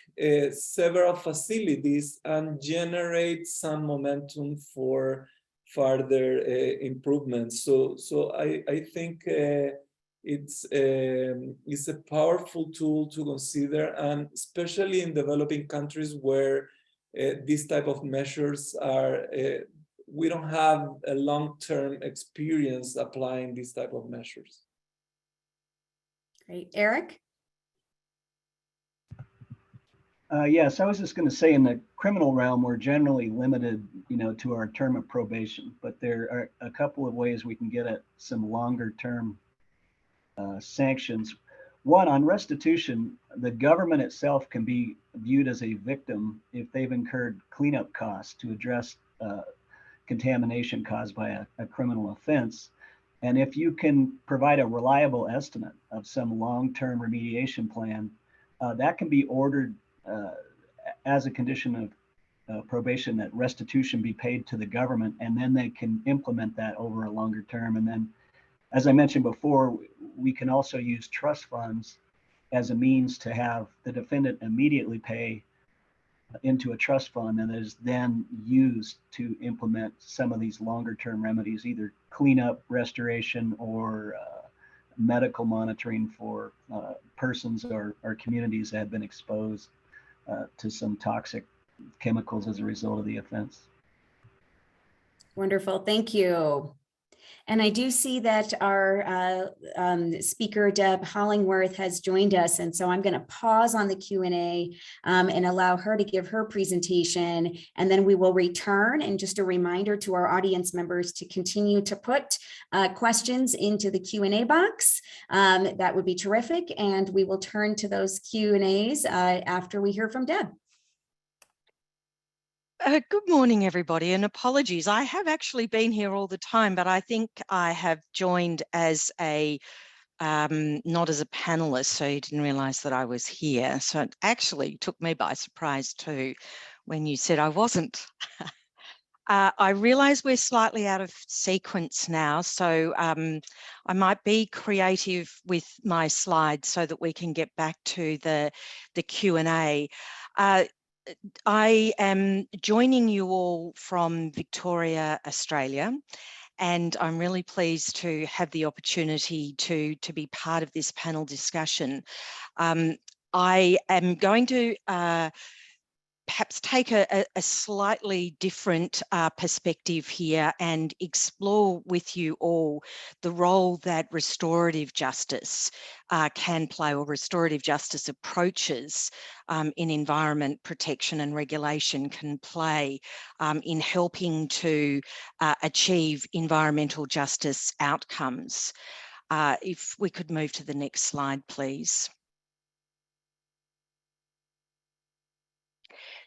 several facilities and generate some momentum for further improvements. So I think it's a powerful tool to consider, and especially in developing countries where these type of measures are, we don't have a long-term experience applying these type of measures. Great. Eric? Yes, I was just going to say in the criminal realm, we're generally limited, to our term of probation, but there are a couple of ways we can get at some longer term sanctions. One, on restitution, the government itself can be viewed as a victim if they've incurred cleanup costs to address contamination caused by a criminal offense. And if you can provide a reliable estimate of some long-term remediation plan, that can be ordered as a condition of probation, that restitution be paid to the government, and then they can implement that over a longer term. And then, as I mentioned before, we can also use trust funds as a means to have the defendant immediately pay into a trust fund, and is then used to implement some of these longer term remedies, either cleanup, restoration, or medical monitoring for persons or communities that have been exposed to some toxic chemicals as a result of the offense. Wonderful. Thank you. And I do see that our speaker, Deb Hollingworth, has joined us. And so I'm going to pause on the Q&A and allow her to give her presentation. And then we will return. And just a reminder to our audience members to continue to put questions into the Q&A box. That would be terrific. And we will turn to those Q&As after we hear from Deb. Good morning, everybody, and apologies. I have actually been here all the time, but I think I have joined as a, not as a panelist, so you didn't realize that I was here. So it actually took me by surprise too when you said I wasn't. I realize we're slightly out of sequence now, so I might be creative with my slides so that we can get back to the Q&A. I am joining you all from Victoria, Australia, and I'm really pleased to have the opportunity to be part of this panel discussion. I am going to perhaps take a slightly different perspective here and explore with you all the role that restorative justice can play, or restorative justice approaches in environment protection and regulation can play in helping to achieve environmental justice outcomes. If we could move to the next slide, please.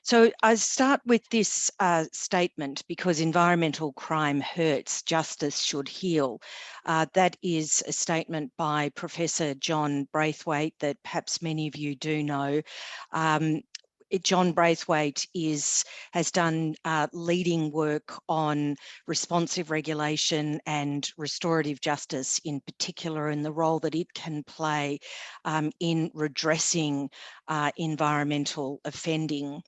So I start with this statement: because environmental crime hurts, justice should heal. That is a statement by Professor John Braithwaite that perhaps many of you do know. John Braithwaite has done leading work on responsive regulation and restorative justice in particular, and the role that it can play in redressing environmental offending.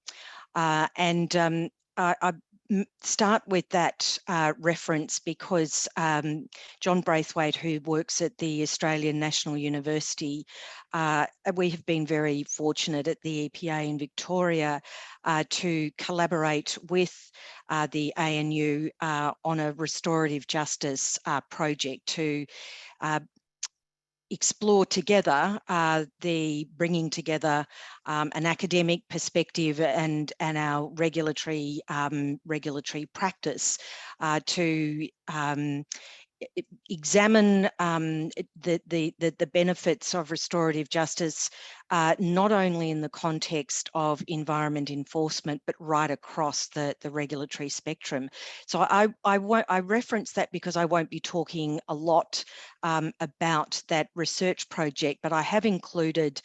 I start with that reference because John Braithwaite, who works at the Australian National University, we have been very fortunate at the EPA in Victoria to collaborate with the ANU on a restorative justice project to explore together the bringing together an academic perspective and our regulatory practice to examine the benefits of restorative justice, not only in the context of environment enforcement, but right across the regulatory spectrum. So I reference that because I won't be talking a lot about that research project, but I have included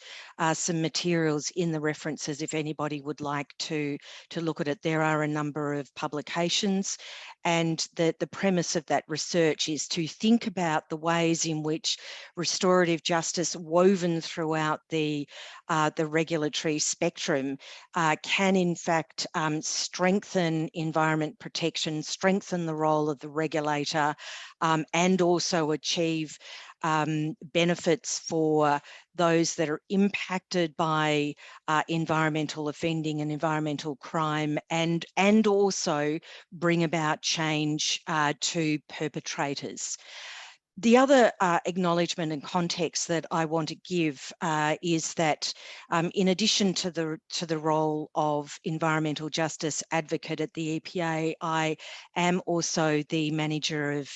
some materials in the references if anybody would like to look at it. There are a number of publications, and the premise of that research is to think about the ways in which restorative justice woven throughout the regulatory spectrum can in fact strengthen environment protection, strengthen the role of the regulator, and also achieve benefits for those that are impacted by environmental offending and environmental crime, and also bring about change to perpetrators. The other acknowledgement and context that I want to give is that in addition to the role of environmental justice advocate at the EPA, I am also the manager of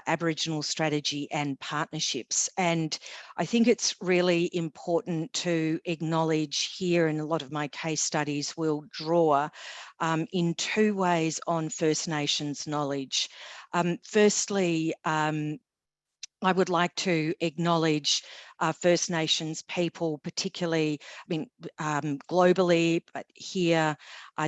Aboriginal strategy and partnerships. And I think it's really important to acknowledge here, and a lot of my case studies will draw in two ways on First Nations knowledge. Firstly, I would like to acknowledge First Nations people, particularly, globally, but here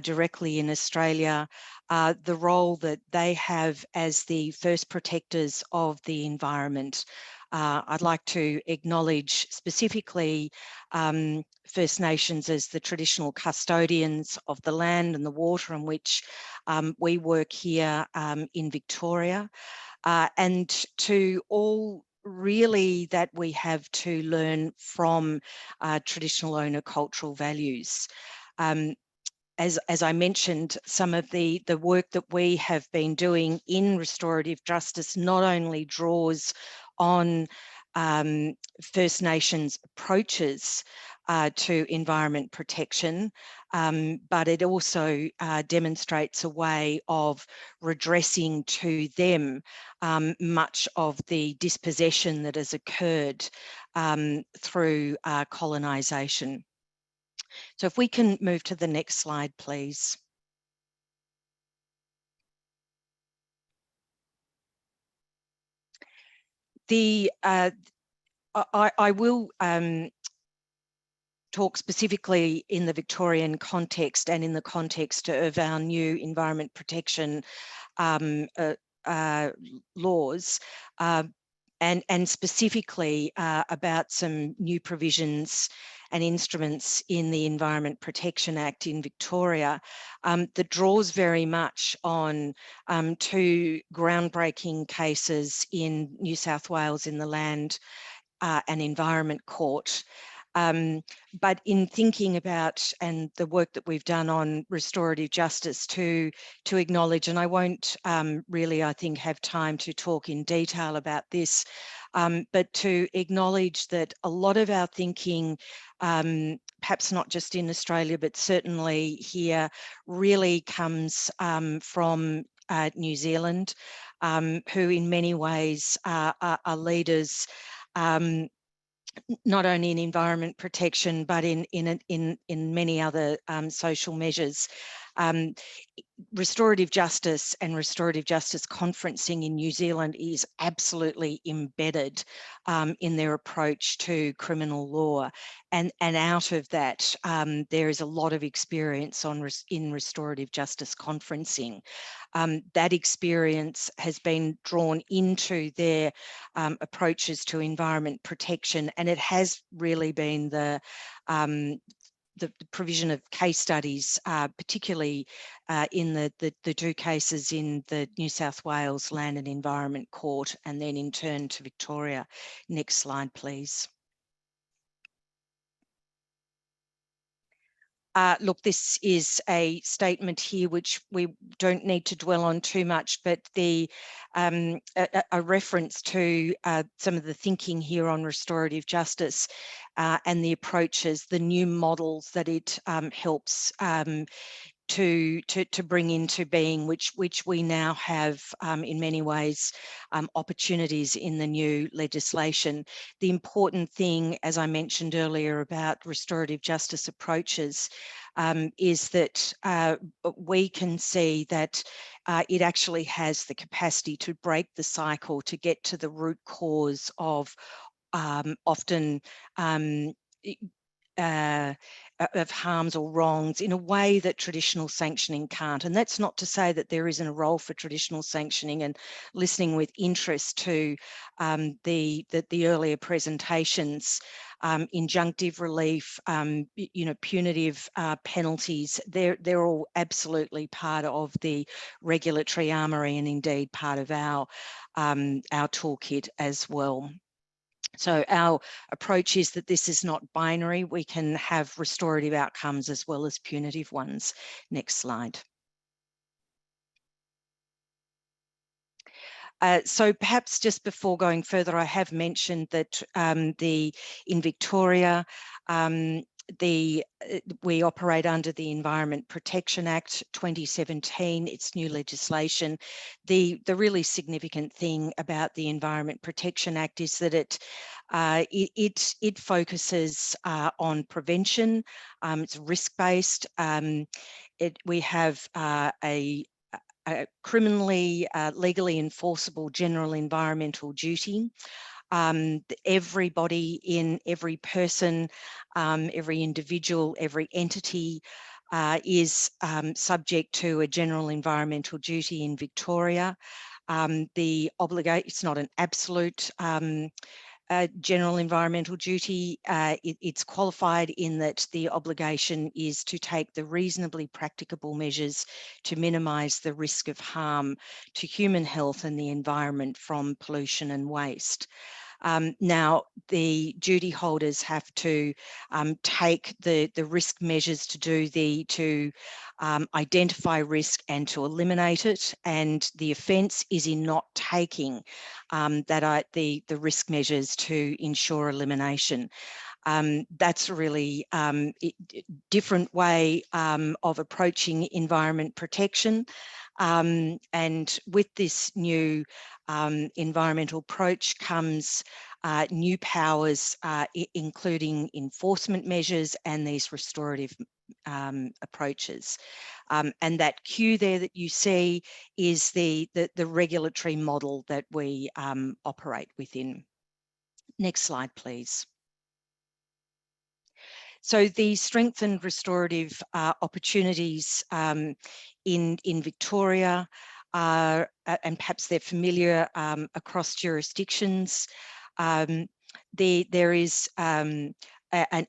directly in Australia, the role that they have as the first protectors of the environment. I'd like to acknowledge specifically First Nations as the traditional custodians of the land and the water in which we work here in Victoria. And to all really that we have to learn from traditional owner cultural values. As I mentioned, some of the work that we have been doing in restorative justice not only draws on First Nations approaches to environment protection, but it also demonstrates a way of redressing to them much of the dispossession that has occurred through colonisation. So if we can move to the next slide, please. I will talk specifically in the Victorian context and in the context of our new environment protection laws, and specifically about some new provisions and instruments in the Environment Protection Act in Victoria that draws very much on two groundbreaking cases in New South Wales in the Land and Environment Court. But in thinking about and the work that we've done on restorative justice to acknowledge, and I won't really, I think, have time to talk in detail about this, but to acknowledge that a lot of our thinking, perhaps not just in Australia, but certainly here, really comes from New Zealand, who in many ways are leaders not only in environment protection, but in many other social measures. Restorative justice and restorative justice conferencing in New Zealand is absolutely embedded in their approach to criminal law. And out of that, there is a lot of experience in restorative justice conferencing. That experience has been drawn into their approaches to environment protection, and it has really been the provision of case studies, particularly in the two cases in the New South Wales Land and Environment Court, and then in turn to Victoria. Next slide, please. Look, this is a statement here which we don't need to dwell on too much, but a reference to some of the thinking here on restorative justice and the approaches, the new models that it helps to bring into being, which we now have in many ways opportunities in the new legislation. The important thing, as I mentioned earlier about restorative justice approaches, is that we can see that it actually has the capacity to break the cycle, to get to the root cause of often of harms or wrongs in a way that traditional sanctioning can't. And that's not to say that there isn't a role for traditional sanctioning, and listening with interest to the earlier presentations, injunctive relief, punitive penalties, they're all absolutely part of the regulatory armoury, and indeed part of our toolkit as well. So our approach is that this is not binary. We can have restorative outcomes as well as punitive ones. Next slide. So perhaps just before going further, I have mentioned that in Victoria, we operate under the Environment Protection Act 2017. It's new legislation. The really significant thing about the Environment Protection Act is that it focuses on prevention. It's risk-based. We have a criminally, legally enforceable general environmental duty. Everybody every person, every individual, every entity is subject to a general environmental duty in Victoria. It's not an absolute general environmental duty. It's qualified in that the obligation is to take the reasonably practicable measures to minimise the risk of harm to human health and the environment from pollution and waste. Now, the duty holders have to take the risk measures to identify risk and to eliminate it, and the offence is in not taking the risk measures to ensure elimination. That's a really different way of approaching environment protection. And with this new environmental approach comes new powers, including enforcement measures and these restorative approaches. And that queue there that you see is the regulatory model that we operate within. Next slide, please. So the strengthened restorative opportunities in Victoria are, and perhaps they're familiar across jurisdictions. There is an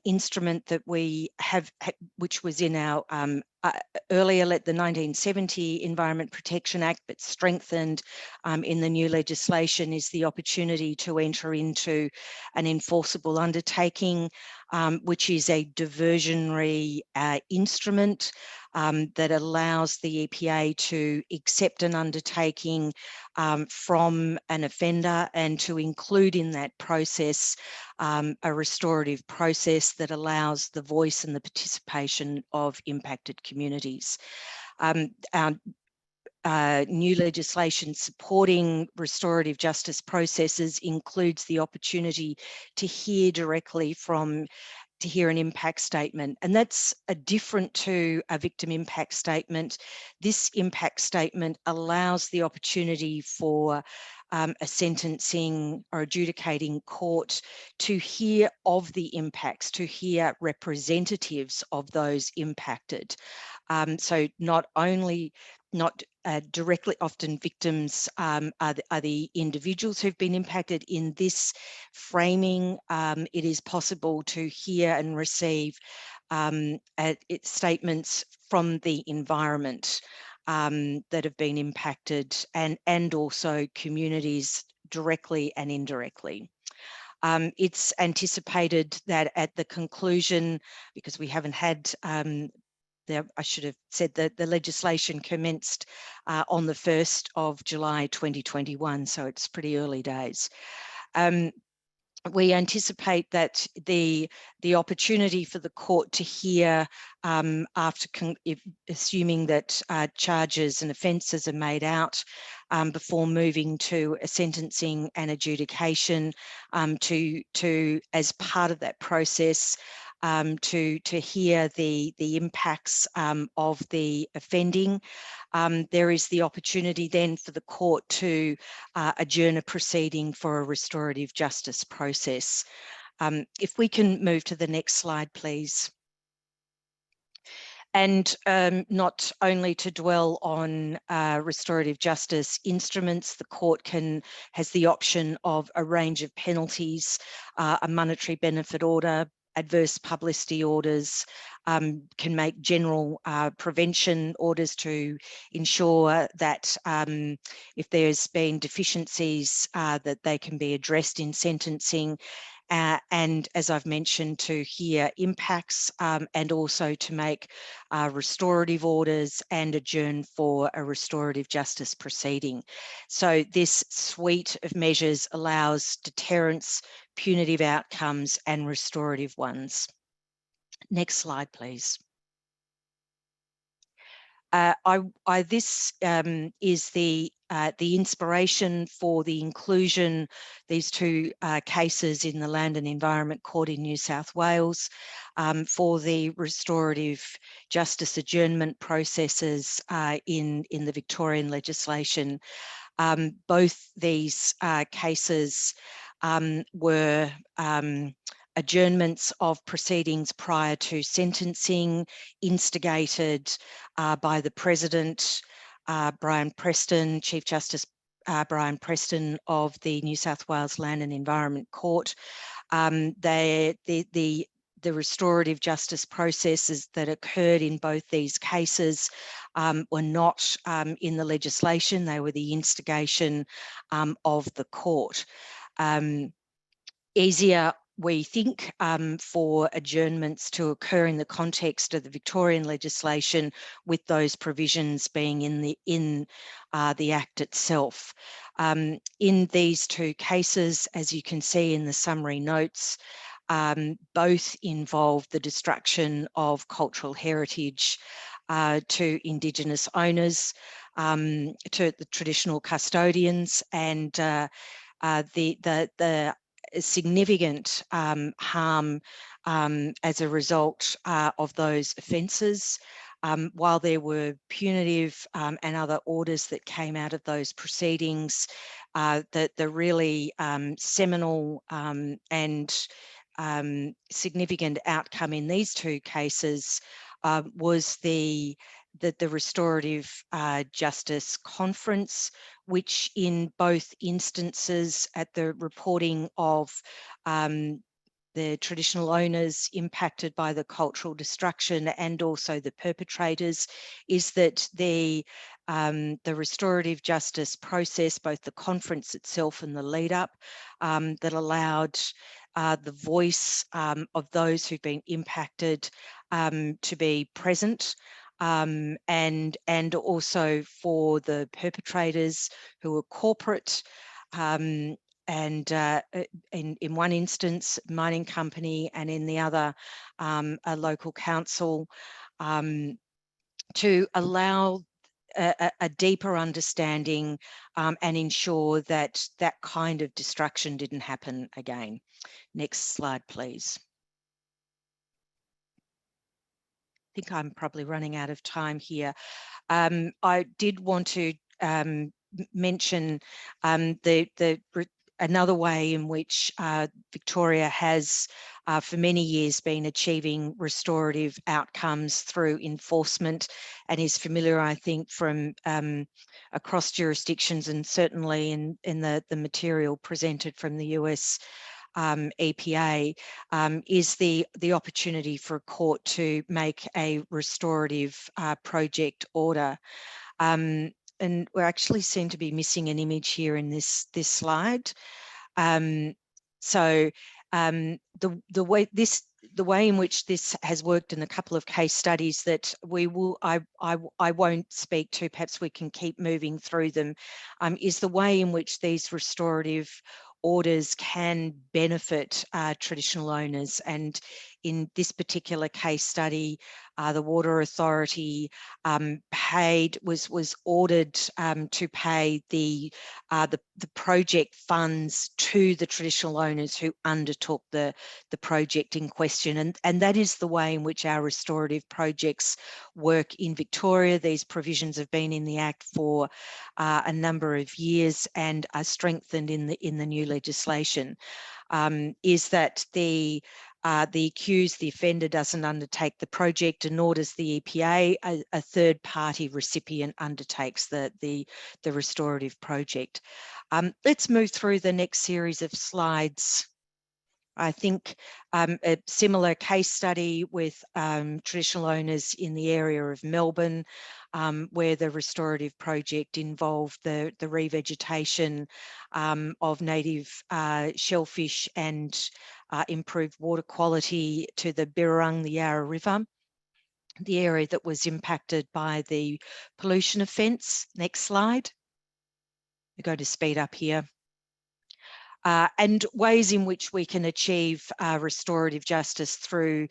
instrument that we have, which was in our earlier, the 1970 Environment Protection Act, but strengthened in the new legislation, is the opportunity to enter into an enforceable undertaking, which is a diversionary instrument that allows the EPA to accept an undertaking from an offender and to include in that process a restorative process that allows the voice and the participation of impacted communities. Our new legislation supporting restorative justice processes includes the opportunity to hear directly to hear an impact statement, and that's different to a victim impact statement. This impact statement allows the opportunity for a sentencing or adjudicating court to hear of the impacts, to hear representatives of those impacted. So not directly, often victims are the individuals who've been impacted. In this framing, it is possible to hear and receive statements from the environment that have been impacted, and also communities directly and indirectly. It's anticipated that at the conclusion, because we haven't had I should have said that the legislation commenced on the 1st of July 2021, so it's pretty early days. We anticipate that the opportunity for the court to hear assuming that charges and offences are made out before moving to a sentencing and adjudication, to as part of that process, to hear the impacts of the offending. There is the opportunity then for the court to adjourn a proceeding for a restorative justice process. If we can move to the next slide, please. And not only to dwell on restorative justice instruments, the court has the option of a range of penalties, a monetary benefit order, adverse publicity orders, can make general prevention orders to ensure that if there's been deficiencies that they can be addressed in sentencing. And as I've mentioned, to hear impacts and also to make restorative orders and adjourn for a restorative justice proceeding. So this suite of measures allows deterrence, punitive outcomes, and restorative ones. Next slide, please. This is the inspiration for the inclusion, these two cases in the Land and Environment Court in New South Wales for the restorative justice adjournment processes in the Victorian legislation. Both these cases were adjournments of proceedings prior to sentencing, instigated by the President, Brian Preston, Chief Justice Brian Preston of the New South Wales Land and Environment Court. The restorative justice processes that occurred in both these cases were not in the legislation, they were the instigation of the court. Easier, we think, for adjournments to occur in the context of the Victorian legislation, with those provisions being in the Act itself. In these two cases, as you can see in the summary notes, both involve the destruction of cultural heritage to Indigenous owners, to the traditional custodians, and the significant harm as a result of those offences. While there were punitive and other orders that came out of those proceedings, the really seminal and significant outcome in these two cases was the Restorative Justice Conference, which in both instances at the reporting of the traditional owners impacted by the cultural destruction and also the perpetrators, is that the restorative justice process, both the conference itself and the lead up, that allowed the voice of those who've been impacted to be present, and also for the perpetrators who were corporate, and in one instance, mining company, and in the other, a local council, to allow a deeper understanding and ensure that that kind of destruction didn't happen again. Next slide, please. I think I'm probably running out of time here. I did want to mention another way in which Victoria has for many years been achieving restorative outcomes through enforcement, and is familiar, I think, from across jurisdictions, and certainly in the material presented from the US EPA, is the opportunity for a court to make a restorative project order. And we actually seem to be missing an image here in this slide. The way in which this has worked in a couple of case studies that I won't speak to, perhaps we can keep moving through them, is the way in which these restorative orders can benefit traditional owners. And in this particular case study, the Water Authority was ordered to pay the project funds to the traditional owners who undertook the project in question. And that is the way in which our restorative projects work in Victoria. These provisions have been in the Act for a number of years and are strengthened in the new legislation. Is that the accused, the offender, doesn't undertake the project, and nor does the EPA. A third party recipient undertakes the restorative project. Let's move through the next series of slides. I think a similar case study with traditional owners in the area of Melbourne, where the restorative project involved the revegetation of native shellfish and improved water quality to the Birrarung, the Yarra River, the area that was impacted by the pollution offence. Next slide. We're going to speed up here. And ways in which we can achieve restorative justice through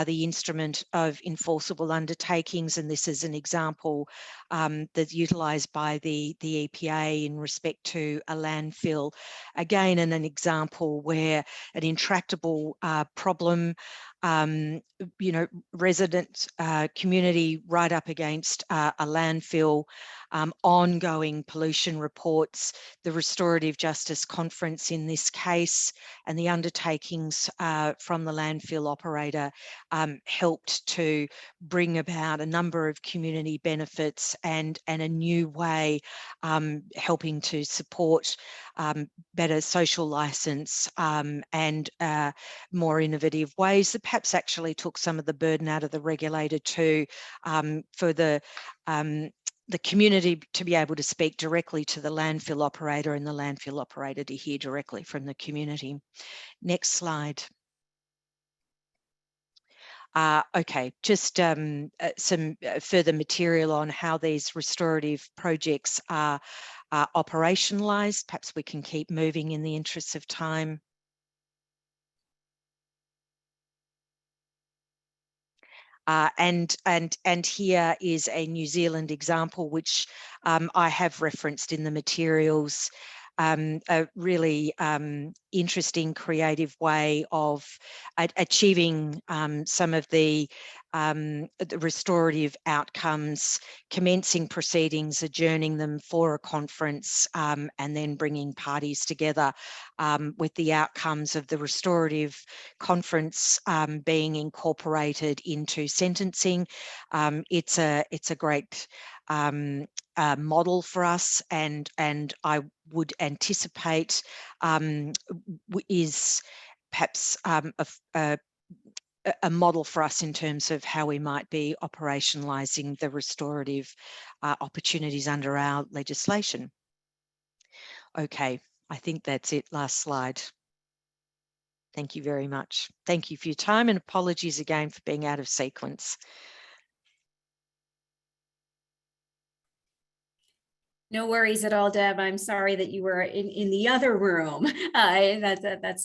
the instrument of enforceable undertakings. And this is an example that's utilised by the EPA in respect to a landfill. Again, and an example where an intractable problem, you know, resident community right up against a landfill, ongoing pollution reports, the Restorative Justice Conference in this case, and the undertakings from the landfill operator helped to bring about a number of community benefits and a new way helping to support better social licence and more innovative ways that perhaps actually took some of the burden out of the regulator too, for the community to be able to speak directly to the landfill operator and the landfill operator to hear directly from the community. Next slide. Okay, just some further material on how these restorative projects are operationalised. Perhaps we can keep moving in the interests of time. And here is a New Zealand example, which I have referenced in the materials, a really interesting, creative way of achieving some of the restorative outcomes, commencing proceedings, adjourning them for a conference, and then bringing parties together with the outcomes of the restorative conference being incorporated into sentencing. It's a great model for us, and I would anticipate is perhaps a model for us in terms of how we might be operationalising the restorative opportunities under our legislation. Okay, I think that's it. Last slide. Thank you very much. Thank you for your time, and apologies again for being out of sequence. No worries at all, Deb. I'm sorry that you were in the other room. That's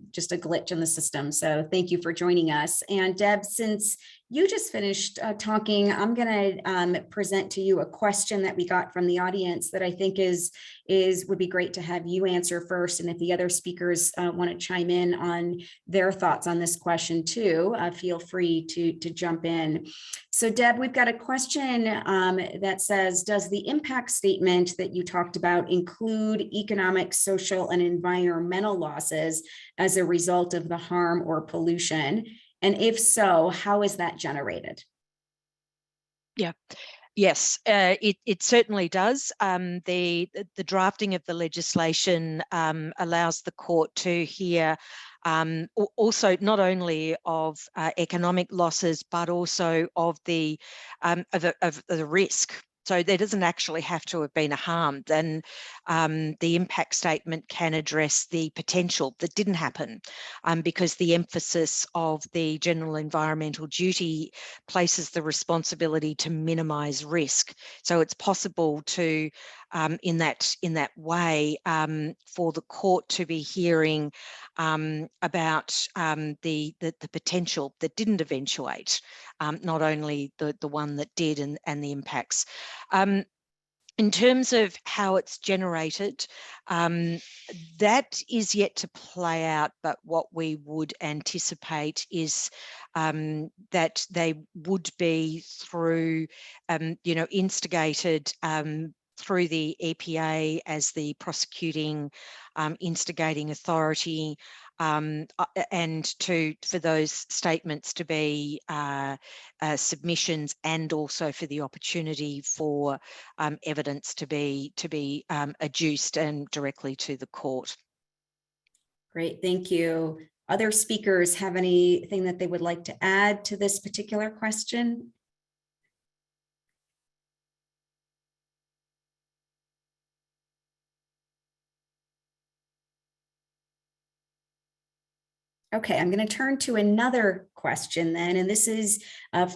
just a glitch in the system. So thank you for joining us. And Deb, since you just finished talking, I'm going to present to you a question that we got from the audience that I think would be great to have you answer first. And if the other speakers want to chime in on their thoughts on this question too, feel free to jump in. So Deb, we've got a question that says, does the impact statement that you talked about include economic, social, and environmental losses as a result of the harm or pollution? And if so, how is that generated? Yeah. Yes, it certainly does. The drafting of the legislation allows the court to hear also not only of economic losses, but also of the risk. So there doesn't actually have to have been a harm. Then the impact statement can address the potential that didn't happen, because the emphasis of the general environmental duty places the responsibility to minimise risk. So it's possible to, in that way, for the court to be hearing about the potential that didn't eventuate, not only the one that did and the impacts. In terms of how it's generated, that is yet to play out, but what we would anticipate is that they would be through, instigated through the EPA as the prosecuting instigating authority, and for those statements to be submissions, and also for the opportunity for evidence to be adduced and directly to the court. Great, thank you. other speakers have anything that they would like to add to this particular question? Okay, I'm going to turn to another question then, and this is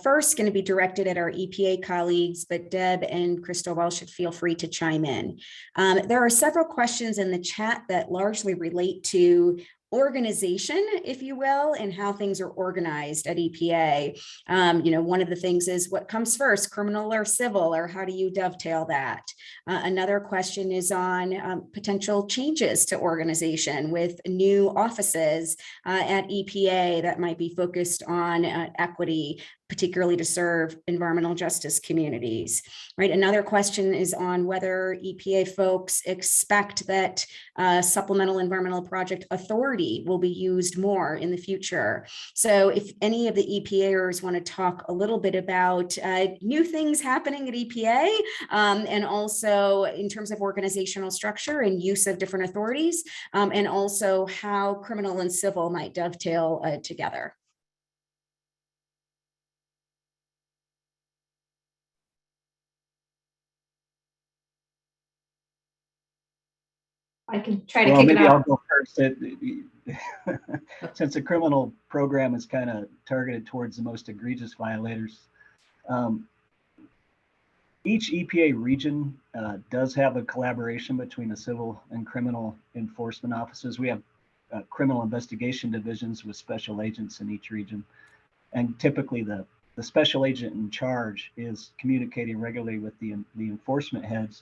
first going to be directed at our EPA colleagues, but Deb and Cristobal should feel free to chime in. There are several questions in the chat that largely relate to organization, if you will, and how things are organized at EPA. One of the things is what comes first, criminal or civil, or how do you dovetail that? Another question is on potential changes to organization with new offices at EPA that might be focused on equity, particularly to serve environmental justice communities, right? Another question is on whether EPA folks expect that supplemental environmental project authority will be used more in the future. So if any of the EPAers want to talk a little bit about new things happening at EPA, and also in terms of organizational structure and use of different authorities, and also how criminal and civil might dovetail together. I can try to Well, kick maybe it I'll off. go first. Since the criminal program is kind of targeted towards the most egregious violators, each EPA region does have a collaboration between the civil and criminal enforcement offices. We have criminal investigation divisions with special agents in each region. And typically the special agent in charge is communicating regularly with the enforcement heads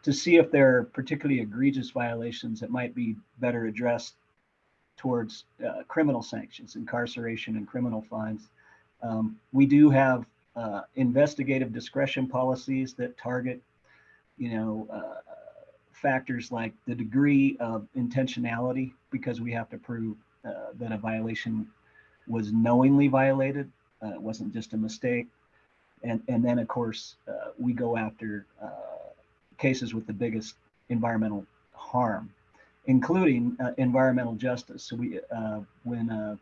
to see if there are particularly egregious violations that might be better addressed towards criminal sanctions, incarceration, and criminal fines. We do have investigative discretion policies that target, factors like the degree of intentionality, because we have to prove that a violation was knowingly violated. It wasn't just a mistake. And then, of course, we go after cases with the biggest environmental harm, including environmental justice. So when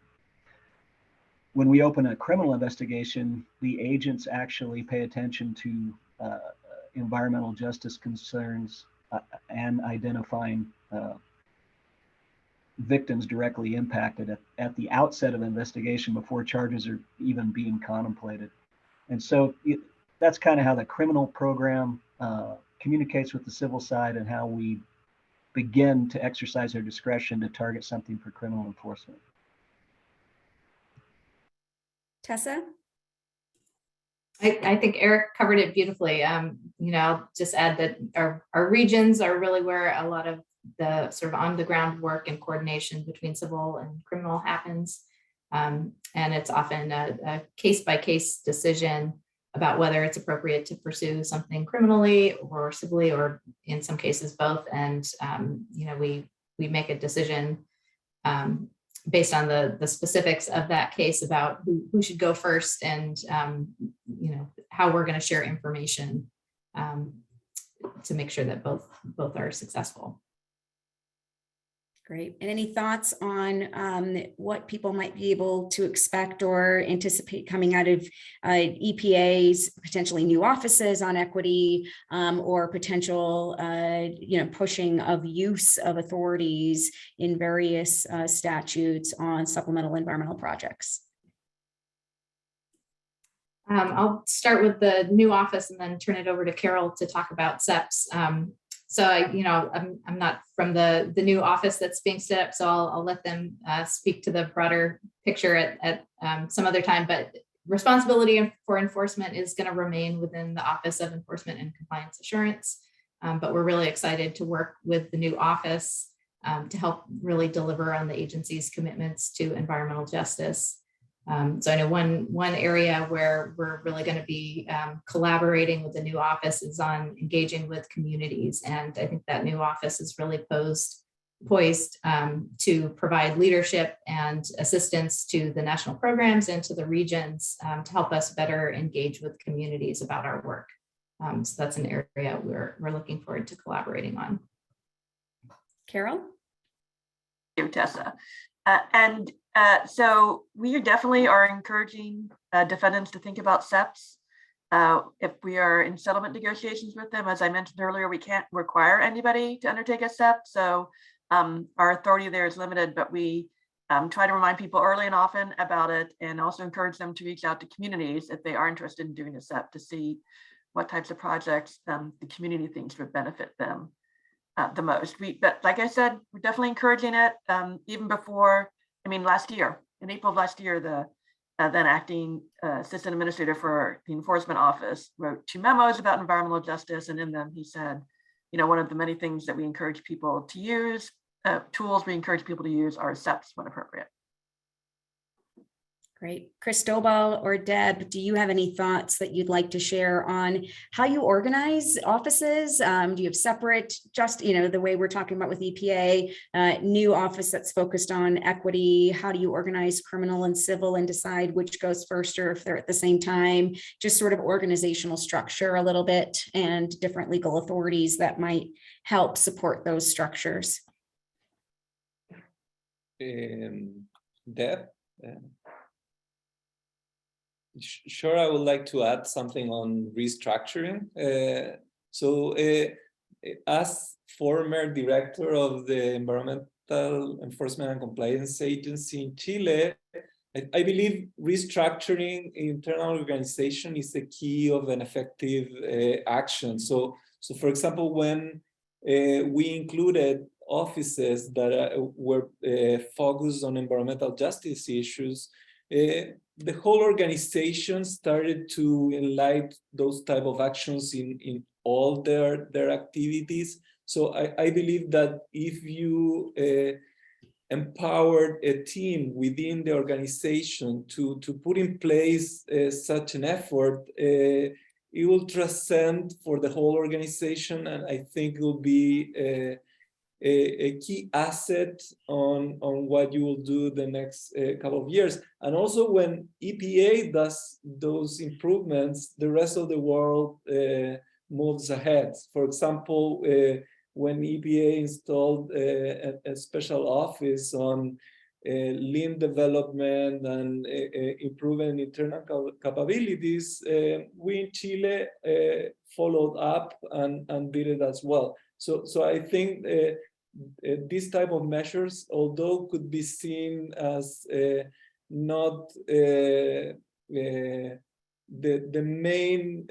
we open a criminal investigation, the agents actually pay attention to environmental justice concerns and identifying victims directly impacted at the outset of investigation before charges are even being contemplated. And so that's kind of how the criminal program communicates with the civil side, and how we begin to exercise our discretion to target something for criminal enforcement. Tessa? I think Eric covered it beautifully. I'll just add that our regions are really where a lot of the sort of on the ground work and coordination between civil and criminal happens. And it's often a case-by-case decision about whether it's appropriate to pursue something criminally or civilly, or in some cases both. And we make a decision based on the specifics of that case about who should go first, and how we're going to share information to make sure that both are successful. Great. And any thoughts on what people might be able to expect or anticipate coming out of EPA's potentially new offices on equity, or potential, pushing of use of authorities in various statutes on supplemental environmental projects? I'll start with the new office and then turn it over to Carol to talk about SEPs. So I'm not from the new office that's being set up, so I'll let them speak to the broader picture at some other time. But responsibility for enforcement is going to remain within the Office of Enforcement and Compliance Assurance. But we're really excited to work with the new office to help really deliver on the agency's commitments to environmental justice. So I know one area where we're really going to be collaborating with the new office is on engaging with communities. And I think that new office is really poised to provide leadership and assistance to the national programs and to the regions to help us better engage with communities about our work. So that's an area we're looking forward to collaborating on. Carol? Thank you, Tessa. And So we definitely are encouraging defendants to think about SEPs. If we are in settlement negotiations with them, as I mentioned earlier, we can't require anybody to undertake a SEP. So our authority there is limited, but we try to remind people early and often about it, and also encourage them to reach out to communities if they are interested in doing a SEP to see what types of projects the community thinks would benefit them the most. But like I said, we're definitely encouraging it. Even before, last year, in April of last year, the then acting assistant administrator for the enforcement office wrote 2 memos about environmental justice, and in them he said, one of the many things that we encourage people to use, tools we encourage people to use, are SEPs when appropriate. Great. Cristobal or Deb, do you have any thoughts that you'd like to share on how you organize offices? Do you have separate, just, the way we're talking about with EPA, new office that's focused on equity? How do you organize criminal and civil and decide which goes first, or if they're at the same time? Just sort of organizational structure a little bit, and different legal authorities that might help support those structures. Deb? Sure, I would like to add something on restructuring. As former director of the Environmental Enforcement and Compliance Agency in Chile, I believe restructuring internal organization is the key of an effective action. So for example, when we included offices that were focused on environmental justice issues, the whole organization started to enlight those type of actions in all their activities. So I believe that if you empowered a team within the organization to put in place such an effort, it will transcend for the whole organization, and I think it will be a key asset on what you will do the next couple of years. And also when EPA does those improvements, the rest of the world moves ahead. For example, when EPA installed a special office on lean development and improving internal capabilities, we in Chile followed up and did it as well. So I think these type of measures, although could be seen as not the main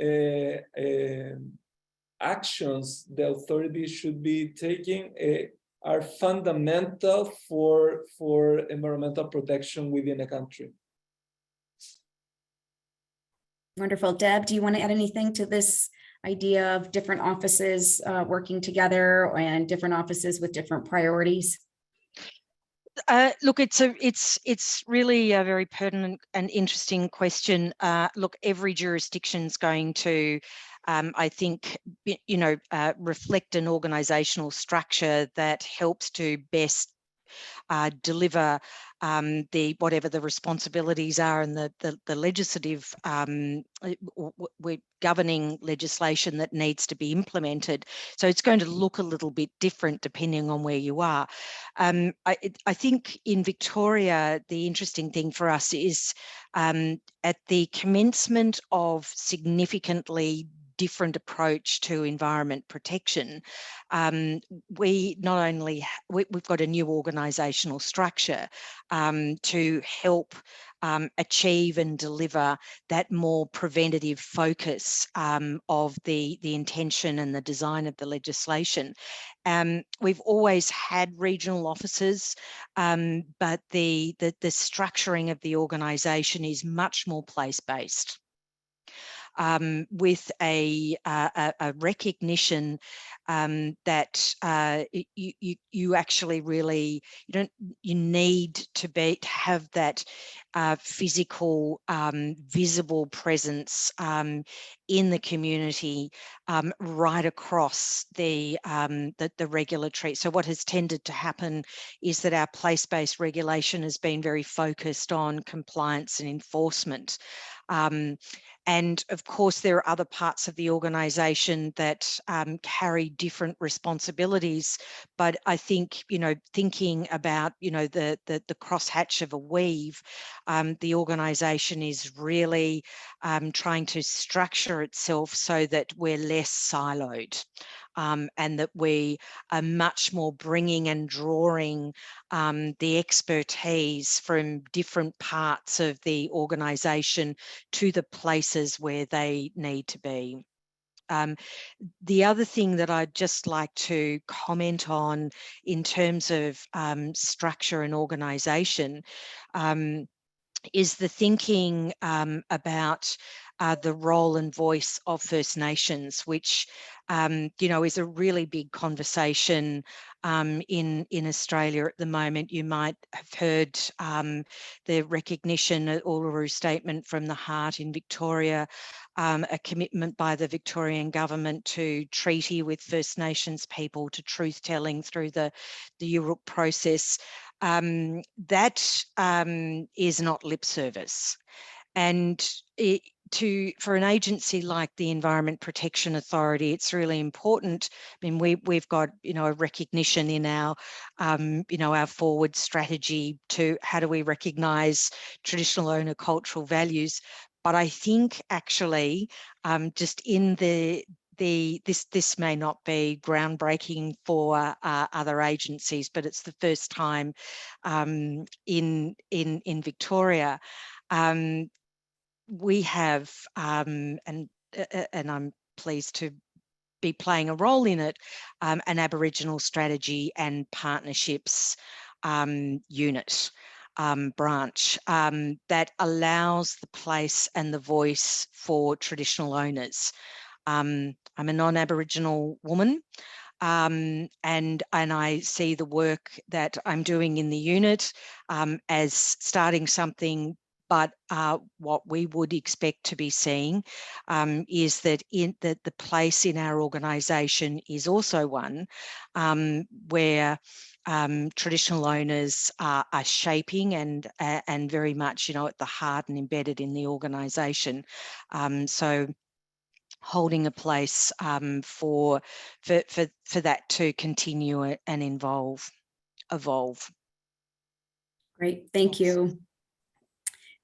actions the authorities should be taking, are fundamental for environmental protection within a country. Wonderful. Deb, do you want to add anything to this idea of different offices working together and different offices with different priorities? Look, it's really a very pertinent and interesting question. Look, every jurisdiction's going to, I think, reflect an organisational structure that helps to best deliver whatever the responsibilities are and the legislative governing legislation that needs to be implemented. So it's going to look a little bit different depending on where you are. I think in Victoria, the interesting thing for us is at the commencement of significantly different approach to environment protection, we not only we've got a new organisational structure to help achieve and deliver that more preventative focus of the intention and the design of the legislation. We've always had regional offices, but the structuring of the organisation is much more place-based. With a recognition that you actually really you need to have that physical visible presence in the community right across the regulatory. So what has tended to happen is that our place-based regulation has been very focused on compliance and enforcement. And of course, there are other parts of the organisation that carry different responsibilities. But I think, thinking about, the crosshatch of a weave, the organisation is really trying to structure itself so that we're less siloed. And that we are much more bringing and drawing the expertise from different parts of the organisation to the places where they need to be. The other thing that I'd just like to comment on in terms of structure and organisation is the thinking about the role and voice of First Nations, which is a really big conversation in Australia at the moment. You might have heard the recognition, Uluru Statement from the Heart in Victoria, a commitment by the Victorian government to treaty with First Nations people, to truth-telling through the Uruk process. That is not lip service. And for an agency like the Environment Protection Authority, it's really important. I mean, we've got, a recognition in our, our forward strategy to how do we recognise traditional owner cultural values. But I think actually just in this may not be groundbreaking for other agencies, but it's the first time in Victoria. We have, and I'm pleased to be playing a role in it, an Aboriginal strategy and partnerships unit. Branch that allows the place and the voice for traditional owners. I'm a non-Aboriginal woman, and I see the work that I'm doing in the unit as starting something. But what we would expect to be seeing is that the place in our organisation is also one where traditional owners are shaping and very much, at the heart and embedded in the organisation. So holding a place for that to continue and evolve. Great, thank you.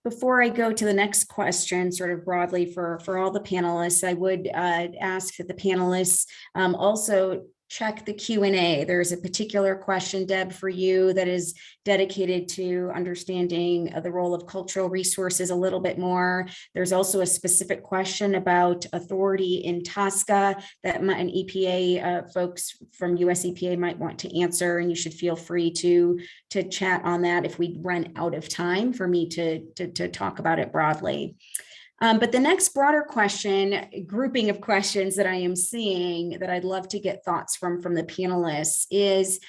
Before I go to the next question, sort of broadly for all the panelists, I would ask that the panelists also check the Q&A. There's a particular question, Deb, for you that is dedicated to understanding the role of cultural resources a little bit more. There's also a specific question about authority in TSCA that an EPA folks from US EPA might want to answer, and you should feel free to chat on that if we run out of time for me to talk about it broadly. But the next broader grouping of questions that I am seeing that I'd love to get thoughts from the panelists is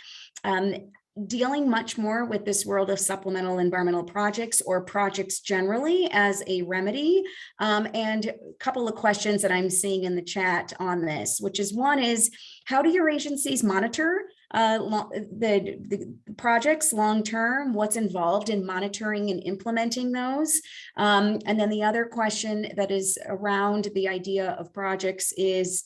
dealing much more with this world of supplemental environmental projects or projects generally as a remedy. And a couple of questions that I'm seeing in the chat on this, which is one is, how do your agencies monitor the projects long-term? What's involved in monitoring and implementing those? And then the other question that is around the idea of projects is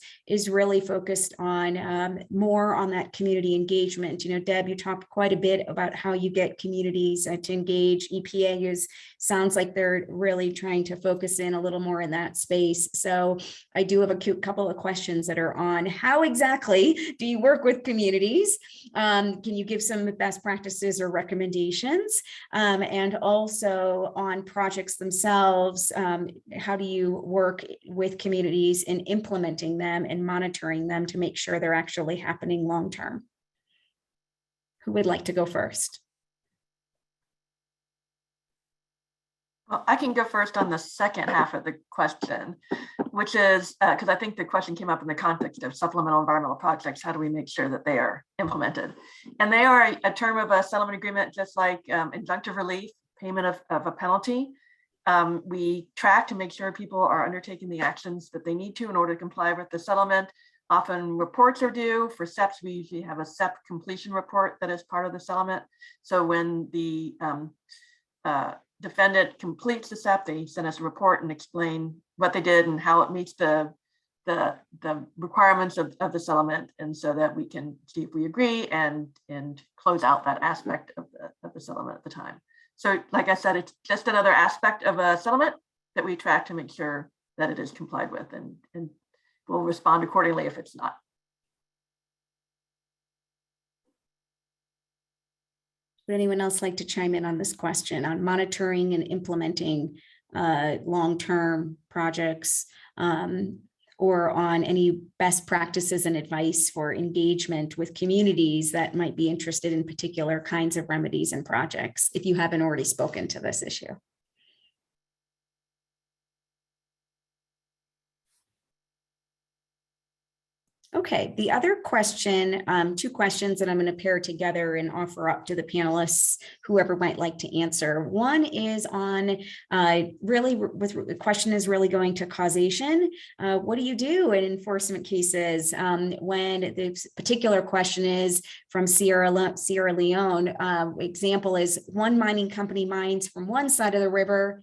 really focused on more on that community engagement. Deb, you talked quite a bit about how you get communities to engage. EPA sounds like they're really trying to focus in a little more in that space. So I do have a couple of questions that are on how exactly do you work with communities? Can you give some best practices or recommendations? And also on projects themselves, how do you work with communities in implementing them and monitoring them to make sure they're actually happening long-term? Who would like to go first? Well, I can go first on the second half of the question, which is because I think the question came up in the context of supplemental environmental projects. How do we make sure that they are implemented? And they are a term of a settlement agreement, just like injunctive relief, payment of a penalty. We track to make sure people are undertaking the actions that they need to in order to comply with the settlement. Often reports are due. For SEPs, we usually have a SEP completion report that is part of the settlement. So when the defendant completes the SEP, they send us a report and explain what they did and how it meets the requirements of the settlement, and so that we can see if we agree and close out that aspect of the settlement at the time. So like I said, it's just another aspect of a settlement that we track to make sure that it is complied with, and we'll respond accordingly if it's not. Would anyone else like to chime in on this question on monitoring and implementing long-term projects, or on any best practices and advice for engagement with communities that might be interested in particular kinds of remedies and projects, if you haven't already spoken to this issue? Okay, the other question, two questions that I'm going to pair together and offer up to the panelists, whoever might like to answer. One is on the question is really going to causation. What do you do in enforcement cases when the particular question is from Sierra Leone? Example is one mining company mines from one side of the river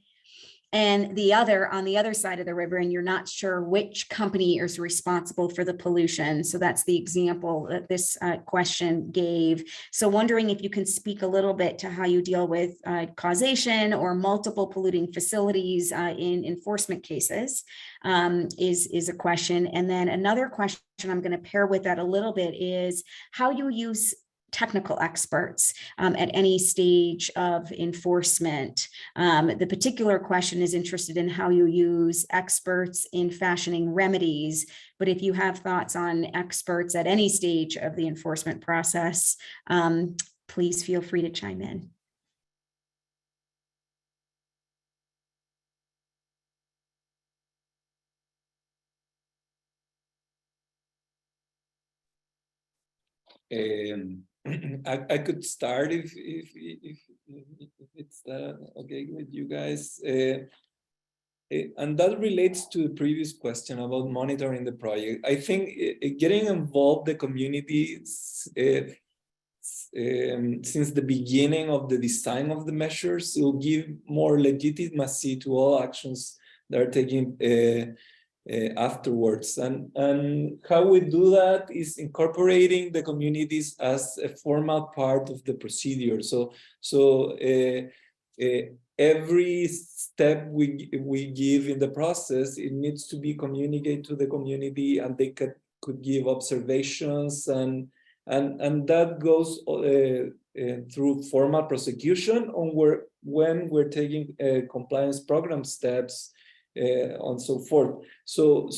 and the other on the other side of the river, and you're not sure which company is responsible for the pollution. So that's the example that this question gave. So wondering if you can speak a little bit to how you deal with causation or multiple polluting facilities in enforcement cases is a question. And then another question I'm going to pair with that a little bit is how you use technical experts at any stage of enforcement. The particular question is interested in how you use experts in fashioning remedies, but if you have thoughts on experts at any stage of the enforcement process, please feel free to chime in. I could start if it's okay with you guys. And that relates to the previous question about monitoring the project. I think getting involved the community since the beginning of the design of the measures will give more legitimacy to all actions that are taking afterwards. And how we do that is incorporating the communities as a formal part of the procedure. So every step we give in the process, it needs to be communicated to the community, and they could give observations, and that goes through formal prosecution on when we're taking compliance program steps, and so forth. So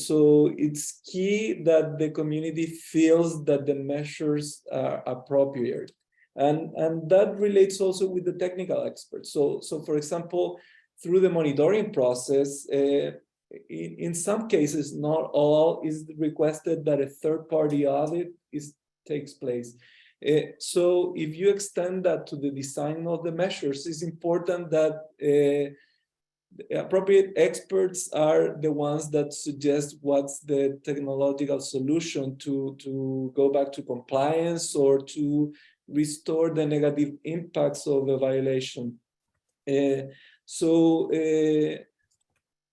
it's key that the community feels that the measures are appropriate, and that relates also with the technical experts. So for example, through the monitoring process, in some cases, not all, is requested that a third-party audit takes place. So if you extend that to the design of the measures, it's important that the appropriate experts are the ones that suggest what's the technological solution to go back to compliance or to restore the negative impacts of the violation. If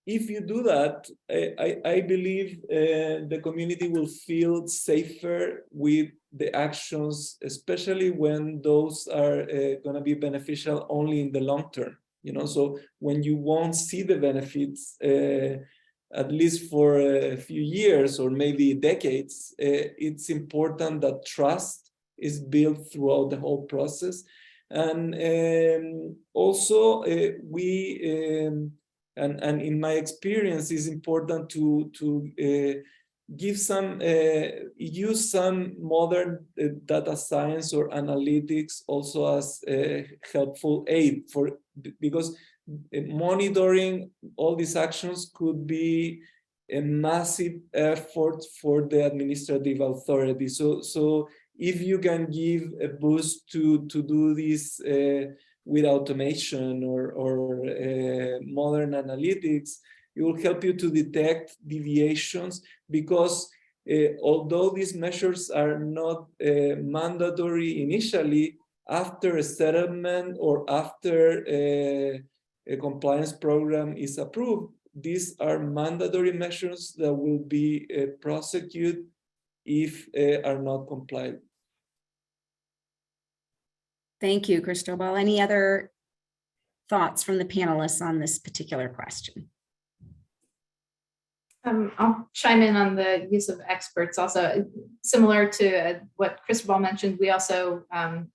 you do that, I believe the community will feel safer with the actions, especially when those are going to be beneficial only in the long term. You know, so when you won't see the benefits, at least for a few years or maybe decades, it's important that trust is built throughout the whole process. And also and in my experience, it's important to give use some modern data science or analytics also as a helpful aid because monitoring all these actions could be a massive effort for the administrative authority. So if you can give a boost to do this with automation or modern analytics, it will help you to detect deviations, because although these measures are not mandatory initially, after a settlement or after a compliance program is approved, these are mandatory measures that will be prosecuted if are not complied. Thank you, Cristobal. Any other thoughts from the panelists on this particular question? I'll chime in on the use of experts. Also, similar to what Cristobal mentioned, we also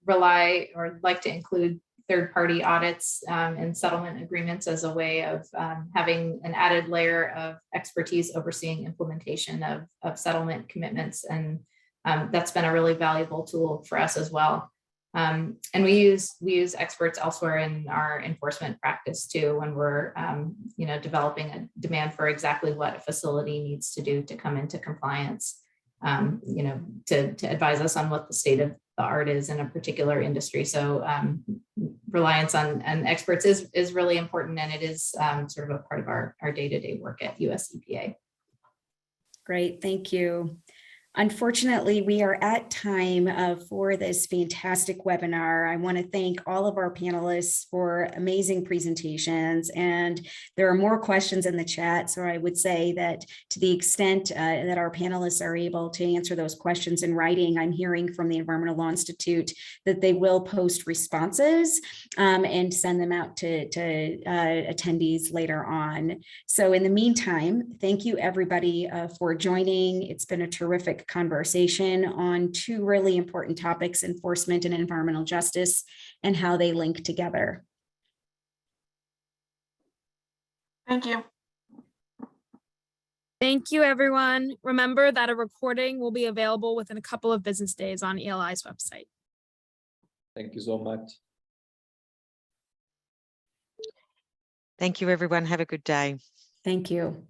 rely or like to include third-party audits and settlement agreements as a way of having an added layer of expertise overseeing implementation of settlement commitments. And that's been a really valuable tool for us as well. And we use experts elsewhere in our enforcement practice too, when we're developing a demand for exactly what a facility needs to do to come into compliance, to advise us on what the state of the art is in a particular industry. So reliance on experts is really important, and it is sort of a part of our day-to-day work at US EPA. Great, thank you. Unfortunately, we are at time for this fantastic webinar. I want to thank all of our panelists for amazing presentations, and there are more questions in the chat. So I would say that to the extent that our panelists are able to answer those questions in writing, I'm hearing from the Environmental Law Institute that they will post responses and send them out to attendees later on. So in the meantime, thank you everybody for joining. It's been a terrific conversation on two really important topics, enforcement and environmental justice, and how they link together. Thank you. Thank you, everyone. Remember that a recording will be available within a couple of business days on ELI's website. Thank you so much. Thank you, everyone. Have a good day. Thank you.